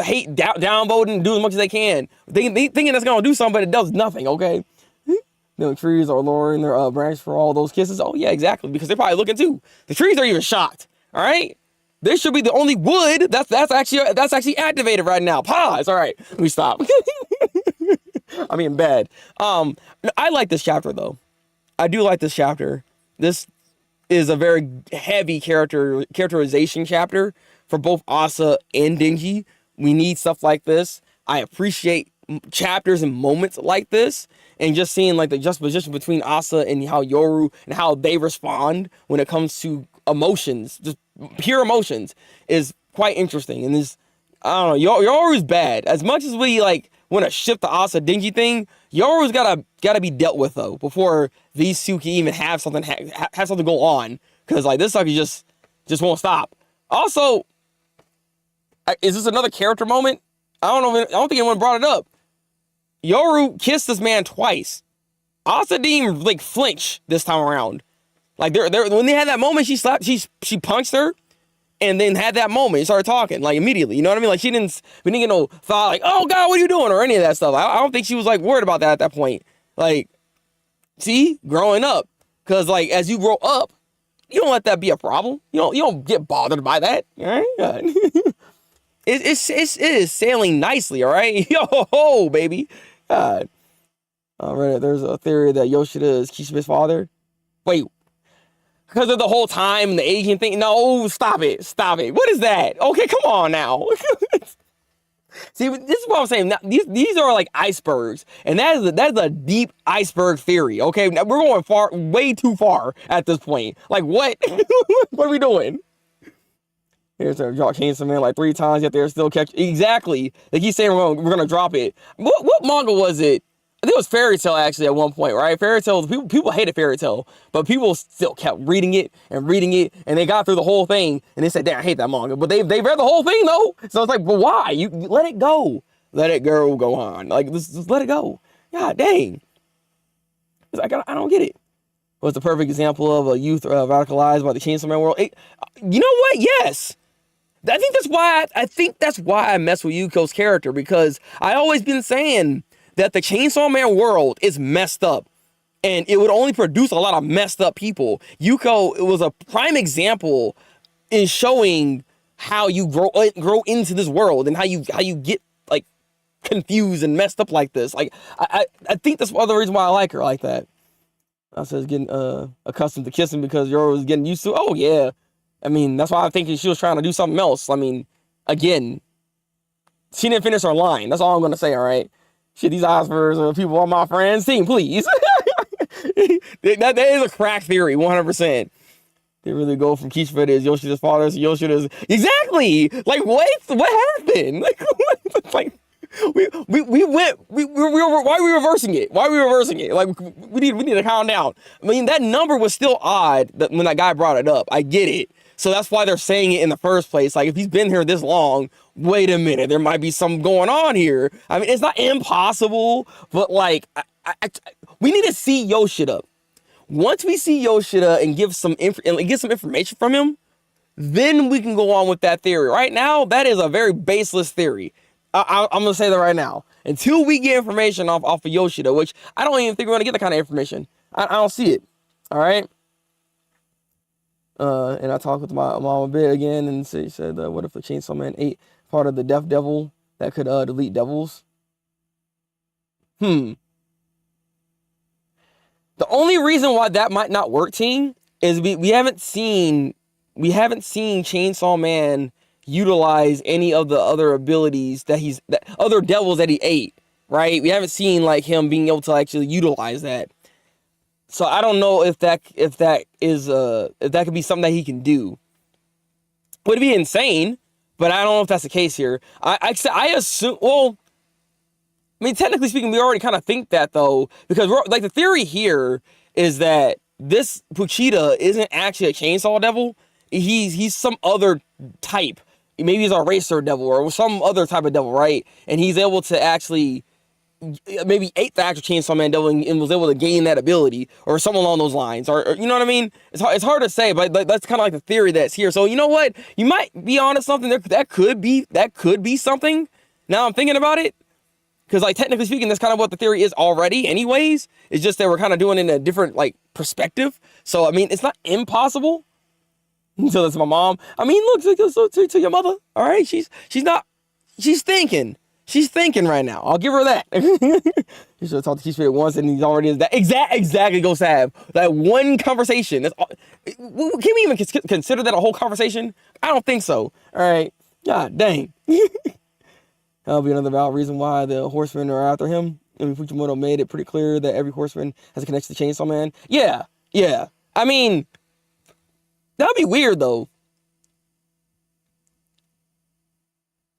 Hate, downvoting, do as much as they can. Thinking that's going to do something, but it does nothing, okay? The trees are lowering their branches for all those kisses. Oh, yeah, exactly, because they're probably looking too. The trees are even shocked, all right? This should be the only wood that's actually activated right now. Pause. All right, let me stop. I mean, bad. I like this chapter, though. I do like this chapter. This is a very heavy characterization chapter for both Asa and Denji. We need stuff like this. I appreciate chapters and moments like this, and just seeing like the juxtaposition between Asa and how Yoru and how they respond when it comes to emotions, just pure emotions, is quite interesting. And this, I don't know, Yoru's bad. As much as we like want to shift the Asa Denji thing, Yoru's gotta be dealt with though before these two can even have something go on, because like this sucker just won't stop. Also, is this another character moment? I don't think anyone brought it up. Yoru kissed this man twice. Asa didn't even like flinch this time around. Like when they had that moment, she punched her, and then had that moment and started talking like immediately. You know what I mean? Like we didn't get no thought like, oh God, what are you doing, or any of that stuff. I don't think she was like worried about that at that point. Like, see, growing up, because like as you grow up, you don't let that be a problem. You don't get bothered by that. All right? It is sailing nicely, all right? Yo ho, baby. God. Right, there's a theory that Yoshida is Kishibe's father. Wait, because of the whole time, the Asian thing? No, stop it. What is that? Okay, come on now. See, this is what I'm saying. Now, these are like icebergs, and that is a deep iceberg theory, okay? Now, we're going way too far at this point. Like, what? What are we doing? Here's a drop Chainsaw Man like 3 times, yet they're still catch. Exactly. They keep saying we're gonna drop it. What manga was it? I think it was Fairy Tail actually at one point, right? Fairy Tail, people hated Fairy Tail, but people still kept reading it, and they got through the whole thing, and they said, "Damn, I hate that manga," but they read the whole thing though. So it's like, but why? You let it go, go on. Like just let it go. God dang. It's like I don't get it. Was the perfect example of a youth radicalized by the Chainsaw Man world. You know what? Yes. I think that's why I mess with Yuko's character, because I always been saying that the Chainsaw Man world is messed up and it would only produce a lot of messed up people. Yuko, it was a prime example in showing how you grow into this world and how you get like confused and messed up like this. Like I think that's one of the reasons why I like her like that. I said getting accustomed to kissing because Yoro was getting used to it. Oh yeah. I mean, that's why I'm thinking she was trying to do something else. I mean, again, she didn't finish her line. That's all I'm gonna say, all right? Shit, these Oscars people on my friends team, please. that is a crack theory, 100%. They really go from Kishifuda is Yoshida's father to Yoshida's. Exactly! Like, what happened? Like, why are we reversing it? Why are we reversing it? Like, we need to calm down. I mean, that number was still odd when that guy brought it up. I get it. So that's why they're saying it in the first place. Like, if he's been here this long, wait a minute, there might be something going on here. I mean, it's not impossible, but like, we need to see Yoshida. Once we see Yoshida and get some information from him, then we can go on with that theory. Right now, that is a very baseless theory. I'm gonna say that right now. Until we get information off of Yoshida, which I don't even think we're gonna get that kind of information. I don't see it. All right. And I talked with my mom a bit again, and she said, "What if a Chainsaw Man ate part of the Death Devil that could delete devils?" The only reason why that might not work, team, is we haven't seen Chainsaw Man utilize any of the other abilities that other devils that he ate, right? We haven't seen like him being able to actually utilize that. So I don't know if that could be something that he can do. Would be insane, but I don't know if that's the case here. I assume. Well, I mean, technically speaking, we already kind of think that though, because the theory here is that this Puchita isn't actually a chainsaw devil. He's some other type. Maybe he's a racer devil or some other type of devil, right? And he's able to actually maybe ate the actual Chainsaw Man devil and was able to gain that ability or something along those lines, or you know what I mean? It's hard to say, but that's kind of like the theory that's here. So you know what? You might be onto something there. That could be something. Now I'm thinking about it, because like technically speaking, that's kind of what the theory is already. Anyways, it's just that we're kind of doing it in a different like perspective. So I mean, it's not impossible. So that's my mom. I mean, look to your mother. All right, she's thinking. She's thinking right now. I'll give her that. You should have talked to Kishifuda once, and he's already that exactly goes to have that one conversation. That's all. Can we even consider that a whole conversation? I don't think so. All right. God dang. That'll be another valid reason why the horsemen are after him. I mean, Fujimoto made it pretty clear that every horseman has a connection to Chainsaw Man. Yeah. I mean, that'd be weird though.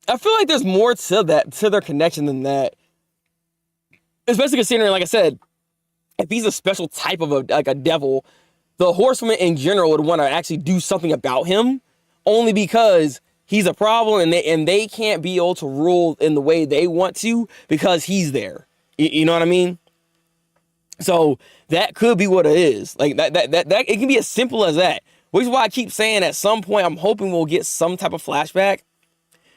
I feel like there's more to their connection than that. Especially considering, like I said, if he's a special type of a devil, the horsemen in general would want to actually do something about him, only because he's a problem and they can't be able to rule in the way they want to because he's there. You know what I mean? So that could be what it is. Like that it can be as simple as that. Which is why I keep saying at some point I'm hoping we'll get some type of flashback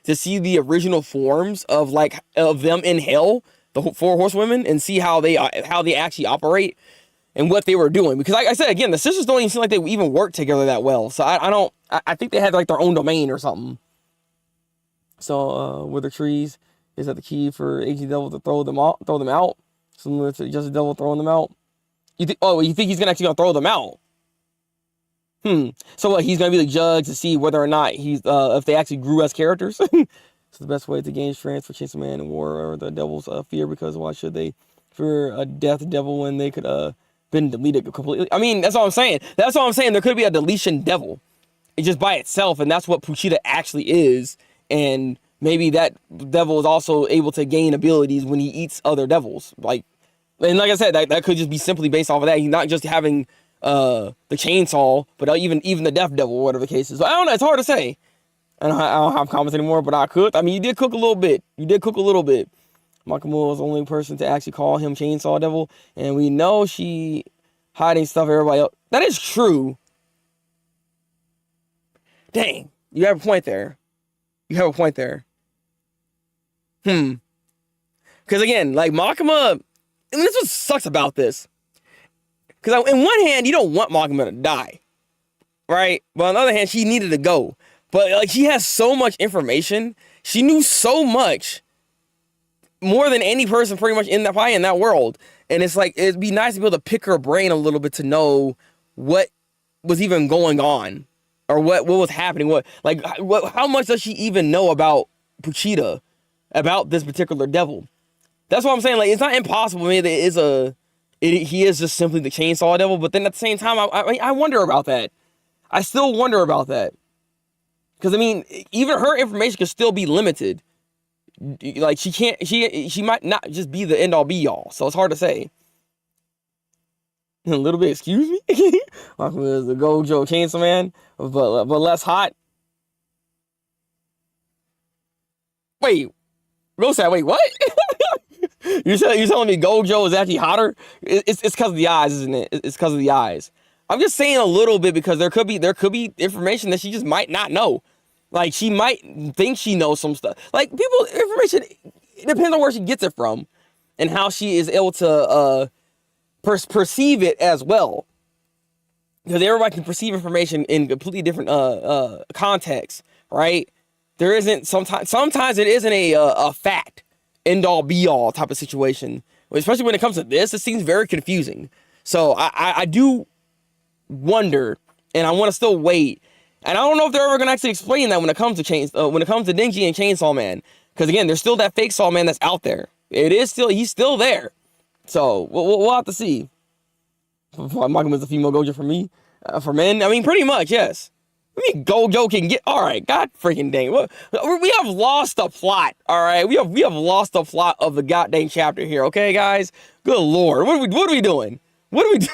to see the original forms of them in hell, the 4 horsewomen, and see how they actually operate and what they were doing. Because like I said again, the sisters don't even seem like they even work together that well. So I think they had like their own domain or something. So Wither Trees is that the key for Agent Devil to throw them out, similar to Justice Devil throwing them out. You think he's actually gonna throw them out? So he's gonna be the judge to see whether or not if they actually grew as characters. It's the best way to gain strength for Chainsaw Man and War or the Devil's fear, because why should they fear a death devil when they could been deleted completely? I mean, that's all I'm saying. There could be a deletion devil. just by itself, and that's what Puchita actually is. And maybe that devil is also able to gain abilities when he eats other devils. And like I said, that could just be simply based off of that. He's not just having the chainsaw, but even the death devil, whatever the case is. So I don't know. It's hard to say. I don't have comments anymore, but I cooked. I mean, you did cook a little bit. Makima was the only person to actually call him Chainsaw Devil, and we know she hiding stuff everybody else. That is true. Dang, you have a point there. Because again, like Makima, and this is what sucks about this. Because in one hand, you don't want Makima to die, right? But on the other hand, she needed to go. But like, she has so much information. She knew so much, more than any person pretty much in that world. And it's like, it'd be nice to be able to pick her brain a little bit to know what was even going on, or what was happening. How much does she even know about Puchita, about this particular devil? That's what I'm saying. Like, it's not impossible. Maybe he is just simply the Chainsaw Devil. But then at the same time, I wonder about that. I still wonder about that. Because I mean, even her information could still be limited. Like, she might not just be the end all be all. So it's hard to say. A little bit, excuse me? Makima is the Gojo Chainsaw Man, but less hot. Wait, Rosat, wait, what? You're telling me Gojo is actually hotter? It's because of the eyes, isn't it? It's because of the eyes. I'm just saying a little bit because there could be information that she just might not know. Like, she might think she knows some stuff. Like, information, it depends on where she gets it from and how she is able to perceive it as well. Because everybody can perceive information in completely different contexts, right? There isn't sometimes it isn't a fact, end all be all type of situation. Especially when it comes to this, it seems very confusing. So I do wonder, and I want to still wait. And I don't know if they're ever gonna actually explain that when it comes to Denji and Chainsaw Man, because again, there's still that fake Saw Man that's out there. He's still there. So we'll have to see. Makima's a female Gojo for me, for men. I mean, pretty much, yes. I mean, Gojo can get all right. God freaking dang, we have lost the plot. All right, we have lost the plot of the goddamn chapter here. Okay, guys. Good lord, what are we doing? What are we doing?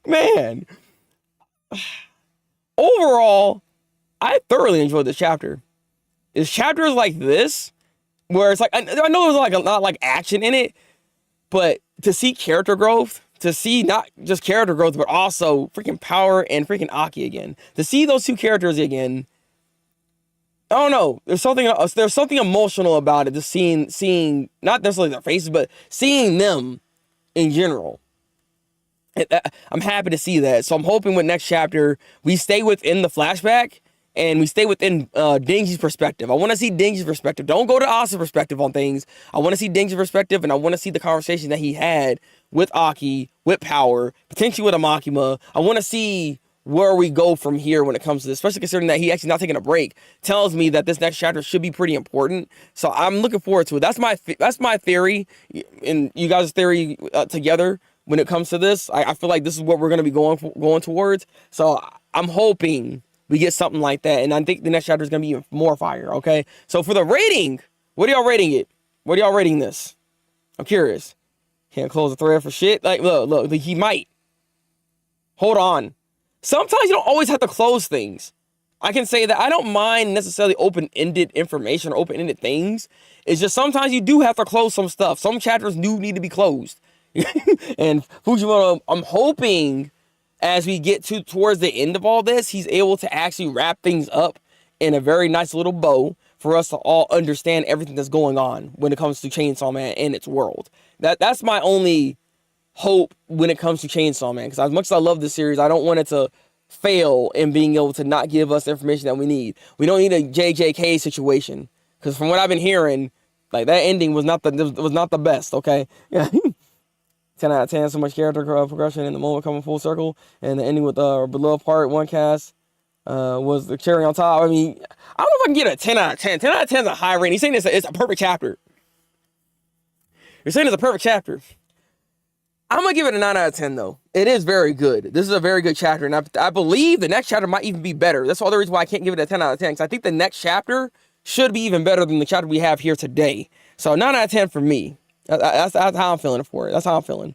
Man. Overall, I thoroughly enjoyed this chapter. It's chapters like this where it's like, I know there's like a lot like action in it, but to see character growth, to see not just character growth, but also freaking Power and freaking Aki again, to see those two characters again, I don't know. There's something emotional about it. Just seeing not necessarily their faces, but seeing them in general. I'm happy to see that. So I'm hoping with next chapter, we stay within the flashback and we stay within Denji's perspective. I want to see Denji's perspective. Don't go to Asa's perspective on things. I want to see Denji's perspective, and I want to see the conversation that he had with Aki, with Power, potentially with a Makima. I want to see where we go from here when it comes to this, especially considering that he actually not taking a break. Tells me that this next chapter should be pretty important. So I'm looking forward to it. That's my theory, and you guys' theory together. When it comes to this, I feel like this is what we're going to be going towards. So I'm hoping we get something like that. And I think the next chapter is going to be even more fire, okay? So for the rating, what are y'all rating it? What are y'all rating this? I'm curious. Can't close the thread for shit. Like, look, he might. Hold on. Sometimes you don't always have to close things. I can say that I don't mind necessarily open-ended information or open-ended things. It's just sometimes you do have to close some stuff. Some chapters do need to be closed. And Fujimoto, I'm hoping as we get towards the end of all this, he's able to actually wrap things up in a very nice little bow for us to all understand everything that's going on when it comes to Chainsaw Man and its world. That's my only hope when it comes to Chainsaw Man, because as much as I love this series, I don't want it to fail in being able to not give us the information that we need. We don't need a JJK situation, because from what I've been hearing, like, that ending was not the best. Okay. Yeah. 10 out of 10, so much character progression in the moment coming full circle. And the ending with beloved part one cast was the cherry on top. I mean, I don't know if I can get a 10 out of 10. 10 out of 10 is a high rating. He's saying it's a perfect chapter. You're saying it's a perfect chapter. I'm gonna give it a 9 out of 10 though. It is very good. This is a very good chapter, and I believe the next chapter might even be better. That's all the reason why I can't give it a 10 out of 10, because I think the next chapter should be even better than the chapter we have here today. So 9 out of 10 for me. That's how I'm feeling for it. That's how I'm feeling.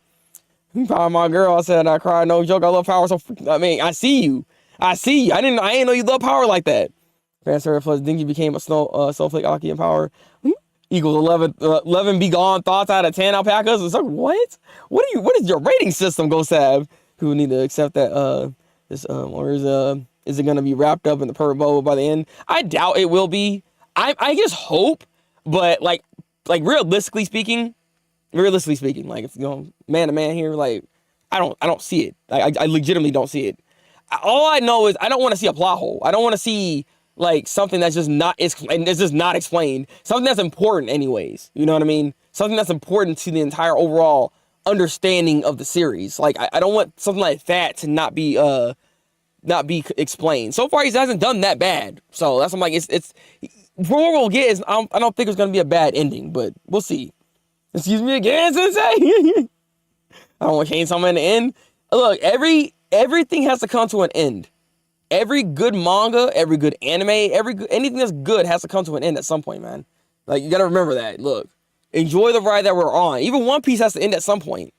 Power, my girl, I said I cried, no joke. I love Power so. I mean, I see you. I didn't know you love Power like that. Transfer plus Denji became a snowflake Aki in Power. Equals 11 be gone thoughts out of 10 alpacas. It's like, what? What is your rating system, Go Sab? Who need to accept that or is it gonna be wrapped up in the purple bowl by the end? I doubt it will be. I just hope, but like realistically speaking, like if man to man here, like I don't see it. I legitimately don't see it. All I know is I don't want to see a plot hole. I don't want to see like something that's just not explained. Something that's important anyways. You know what I mean? Something that's important to the entire overall understanding of the series. Like I don't want something like that to not be explained. So far he hasn't done that bad. So that's I'm like it's for what we'll get is I don't think it's gonna be a bad ending, but we'll see. Excuse me again, Sensei. I don't want to change something in the end. Look, everything has to come to an end. Every good manga, every good anime, anything that's good has to come to an end at some point, man. Like, you gotta remember that. Look, enjoy the ride that we're on. Even One Piece has to end at some point.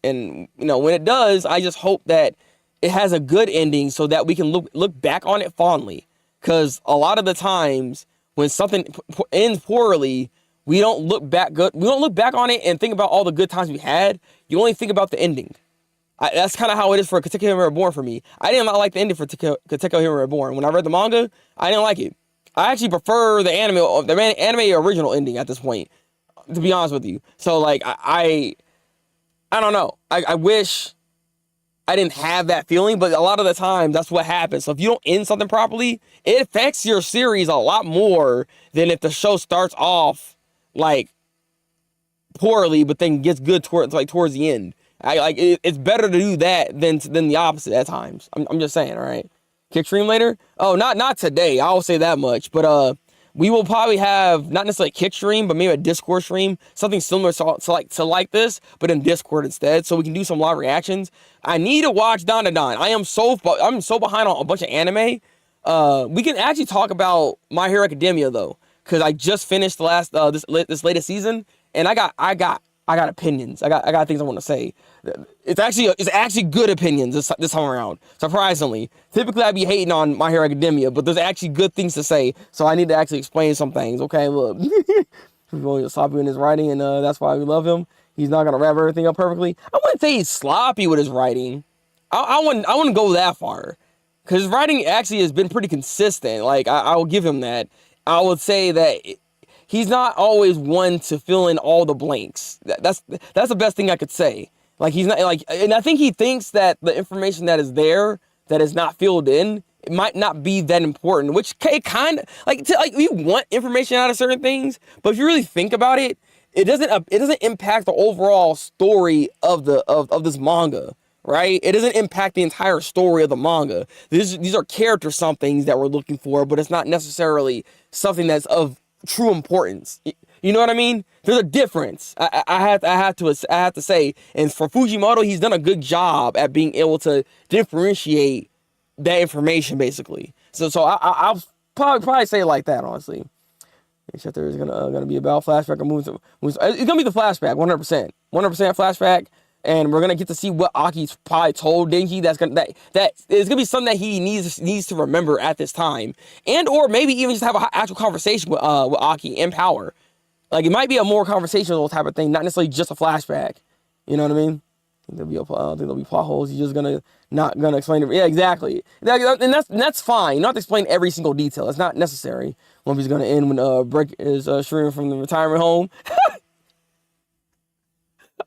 And, when it does, I just hope that it has a good ending so that we can look back on it fondly. Because a lot of the times, when something ends poorly, we don't look back on it and think about all the good times we had. You only think about the ending. That's kind of how it is for Katekyo Hero Reborn for me. I did not like the ending for Katekyo Hero Reborn. When I read the manga, I didn't like it. I actually prefer the anime original ending at this point, to be honest with you. So, like, I don't know. I wish I didn't have that feeling, but a lot of the time, that's what happens. So if you don't end something properly, it affects your series a lot more than if the show starts off, like, poorly, but then gets good towards the end. It's better to do that than the opposite at times. I'm just saying, all right. Kick stream later? Oh, not today. I'll say that much. But we will probably have not necessarily a kick stream, but maybe a Discord stream, something similar to this, but in Discord instead, so we can do some live reactions. I need to watch Don. I'm so behind on a bunch of anime. We can actually talk about My Hero Academia though, because I just finished the last this latest season, and I got opinions. I got things I want to say. It's actually good opinions this time around. Surprisingly, typically I'd be hating on My Hero Academia, but there's actually good things to say. So I need to actually explain some things. Okay, look, he's really sloppy in his writing, and that's why we love him. He's not gonna wrap everything up perfectly. I wouldn't say he's sloppy with his writing. I wouldn't go that far, because his writing actually has been pretty consistent. Like I will give him that. I would say that. He's not always one to fill in all the blanks. That's the best thing I could say. Like he's not like, and I think he thinks that the information that is there that is not filled in, it might not be that important. Which it kind of like you want information out of certain things, but if you really think about it, it doesn't impact the overall story of this manga, right? It doesn't impact the entire story of the manga. These are character somethings that we're looking for, but it's not necessarily something that's of true importance. You know what I mean? There's a difference. I have to say, and for Fujimoto, he's done a good job at being able to differentiate that information, basically. So I'll probably say it like that, honestly. Chapter is gonna be about flashback or moves. It's gonna be the flashback, 100%, flashback. And we're gonna get to see what Aki's probably told Denji. That is gonna be something that he needs to remember at this time, and or maybe even just have an actual conversation with Aki in Power. Like it might be a more conversational type of thing, not necessarily just a flashback. You know what I mean? I think there'll be plot holes. You're just not gonna explain it. Yeah, exactly. And that's fine. You don't have to explain every single detail. It's not necessary. One Piece is gonna end when Break is streaming from the retirement home.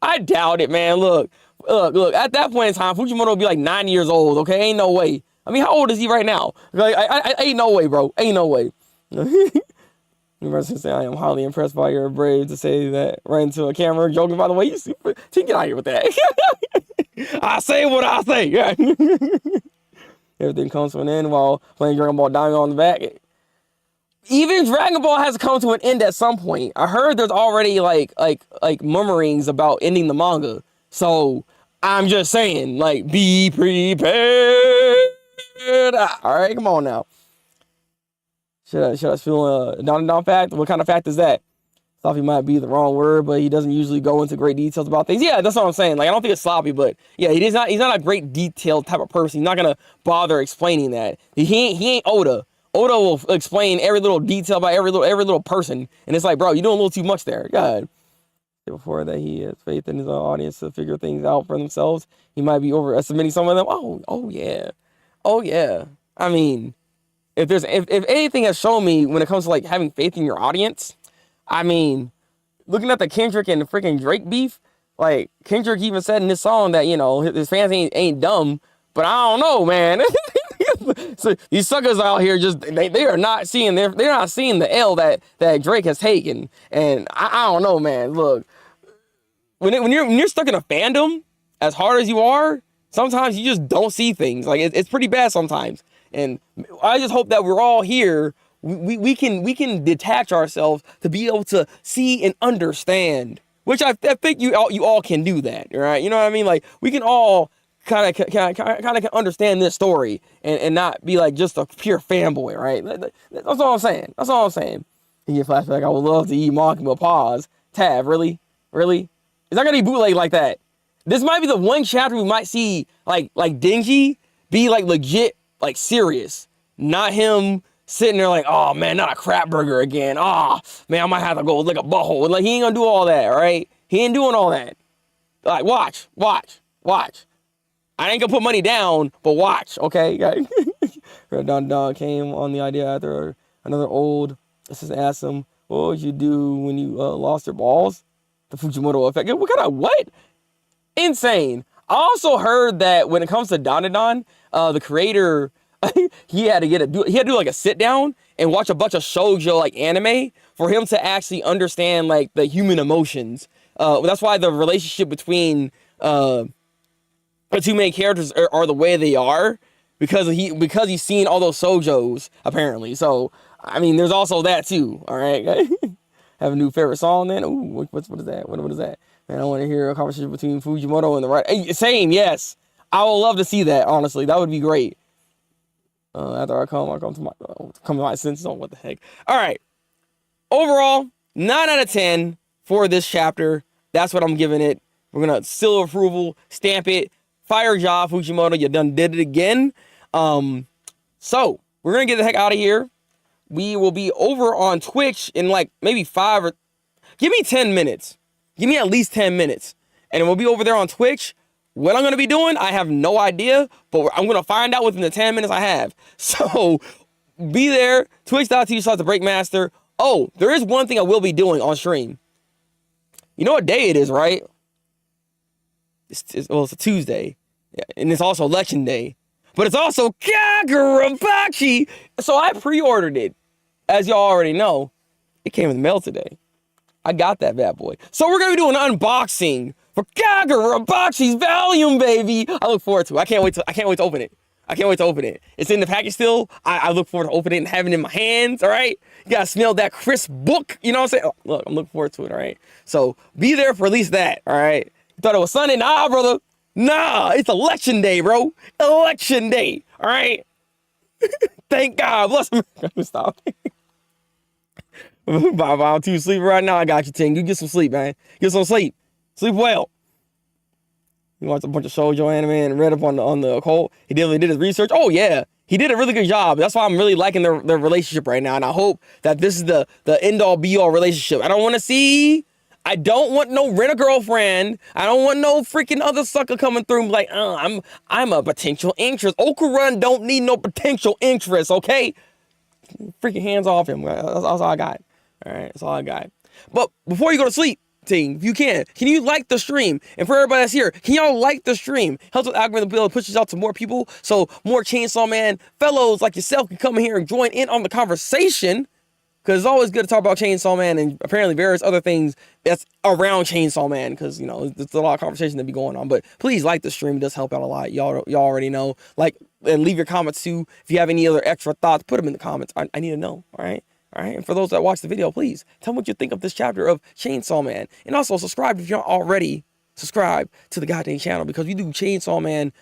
I doubt it, man. Look. At that point in time, Fujimoto will be like 9 years old. Okay, ain't no way. I mean, how old is he right now? Like, I ain't no way, bro. Ain't no way. I am highly impressed by your brave to say that right into a camera. Joking, by the way, you super. Get out of here with that. I say what I say. Yeah. Everything comes to an end while playing Dragon Ball Daimyo on the back. Even Dragon Ball has to come to an end at some point. I heard there's already like murmurings about ending the manga. So I'm just saying, like, be prepared. All right, come on now. Should I feel down fact? What kind of fact is that? Sloppy might be the wrong word, but he doesn't usually go into great details about things. Yeah, that's what I'm saying. Like, I don't think it's sloppy, but yeah, he's not a great detailed type of person. He's not gonna bother explaining that. He ain't Oda. Oda will explain every little detail about every little person, and it's like, bro, you're doing a little too much there. God. Before that, he has faith in his audience to figure things out for themselves. He might be overestimating some of them. Oh yeah. I mean, if anything has shown me when it comes to like having faith in your audience, I mean, looking at the Kendrick and the freaking Drake beef, like Kendrick even said in this song that, you know, his fans ain't dumb, but I don't know, man. So these suckers out here just they are not seeing they're not seeing the L that Drake has taken, and I don't know, man. Look, when you're stuck in a fandom as hard as you are, sometimes you just don't see things. Like it's pretty bad sometimes, and I just hope that we're all here. We can detach ourselves to be able to see and understand, which I think you all can do that, right? You know what I mean? Like we can all kind of understand this story and not be like just a pure fanboy, right? That's all I'm saying. That's all I'm saying. You get flashback. I would love to eat Manga, but pause. Tab, really? It's not gonna be bootleg like that. This might be the one chapter we might see like Denji be like legit like serious, not him sitting there like, oh man, not a crap burger again. Oh man, I might have to go lick a butthole. Like he ain't gonna do all that, right? He ain't doing all that. Like watch. I ain't gonna put money down, but watch, okay? Don came on the idea after another old assistant asked him, what would you do when you lost your balls? The Fujimoto effect. What kind of what? Insane. I also heard that when it comes to Don, the creator, he had to do like a sit down and watch a bunch of shoujo like anime for him to actually understand like the human emotions. That's why the relationship between the two main characters are the way they are because he's seen all those shoujos apparently. So I mean, there's also that too. All right. Have a new favorite song then? Ooh, what is that? What is that? Man, I want to hear a conversation between Fujimoto and the right. Hey, same, yes. I would love to see that. Honestly, that would be great. After I come to my senses on what the heck. All right. Overall, 9 out of 10 for this chapter. That's what I'm giving it. We're gonna seal approval, stamp it. Fire job, Fujimoto. You done did it again. So we're gonna get the heck out of here. We will be over on Twitch in like maybe 5 or... Give me 10 minutes. Give me at least 10 minutes. And we'll be over there on Twitch. What I'm going to be doing, I have no idea. But I'm going to find out within the 10 minutes I have. So, be there. Twitch.tv/Thabreakmaster. Oh, there is one thing I will be doing on stream. You know what day it is, right? It's a Tuesday. Yeah, and it's also election day. But it's also Kagurabachi. So I pre-ordered it. As y'all already know, it came in the mail today. I got that bad boy. So we're going to be doing an unboxing for Kagurabachi's volume, baby. I look forward to it. I can't wait to open it. It's in the package still. I look forward to opening it and having it in my hands, all right? You got to smell that crisp book. You know what I'm saying? Oh, look, I'm looking forward to it, all right? So be there for at least that, all right? You thought it was Sunday? Nah, brother. Nah, it's election day, bro. Election day, all right? Thank God. Bless me. Stop. I'm too sleepy right now. I got you, Ting. You get some sleep, man. Get some sleep. Sleep well. He watched a bunch of shoujo anime and read up on the occult. He did his research. Oh, yeah. He did a really good job. That's why I'm really liking their relationship right now. And I hope that this is the end-all, be-all relationship. I don't want no rent-a-girlfriend. I don't want no freaking other sucker coming through like, I'm a potential interest. Okurun don't need no potential interest, okay? Freaking hands off him. That's all I got. All right, that's all I got. But before you go to sleep, Ting, if you can you like the stream? And for everybody that's here, can y'all like the stream? Helps with algorithm build, pushes out to more people, so more Chainsaw Man fellows like yourself can come in here and join in on the conversation. Because it's always good to talk about Chainsaw Man and apparently various other things that's around Chainsaw Man. Because, you know, there's a lot of conversation to be going on. But please like the stream. It does help out a lot. Y'all already know. Like, and leave your comments too. If you have any other extra thoughts, put them in the comments. I need to know. All right? All right? And for those that watch the video, please tell me what you think of this chapter of Chainsaw Man. And also subscribe if you're not already. subscribe to the goddamn channel because we do Chainsaw Man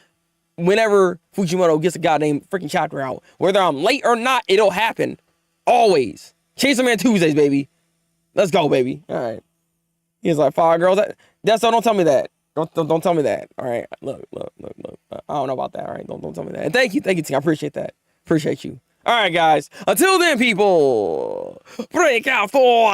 whenever Fujimoto gets a goddamn freaking chapter out. Whether I'm late or not, it'll happen. Always. Chainsaw Man Tuesdays, baby. Let's go, baby. All right. He's like, Fire Girls. That's all. Don't tell me that. Don't tell me that. All right. Look. I don't know about that. All right. Don't tell me that. And thank you, T. I appreciate that. Appreciate you. All right, guys. Until then, people. Break out for.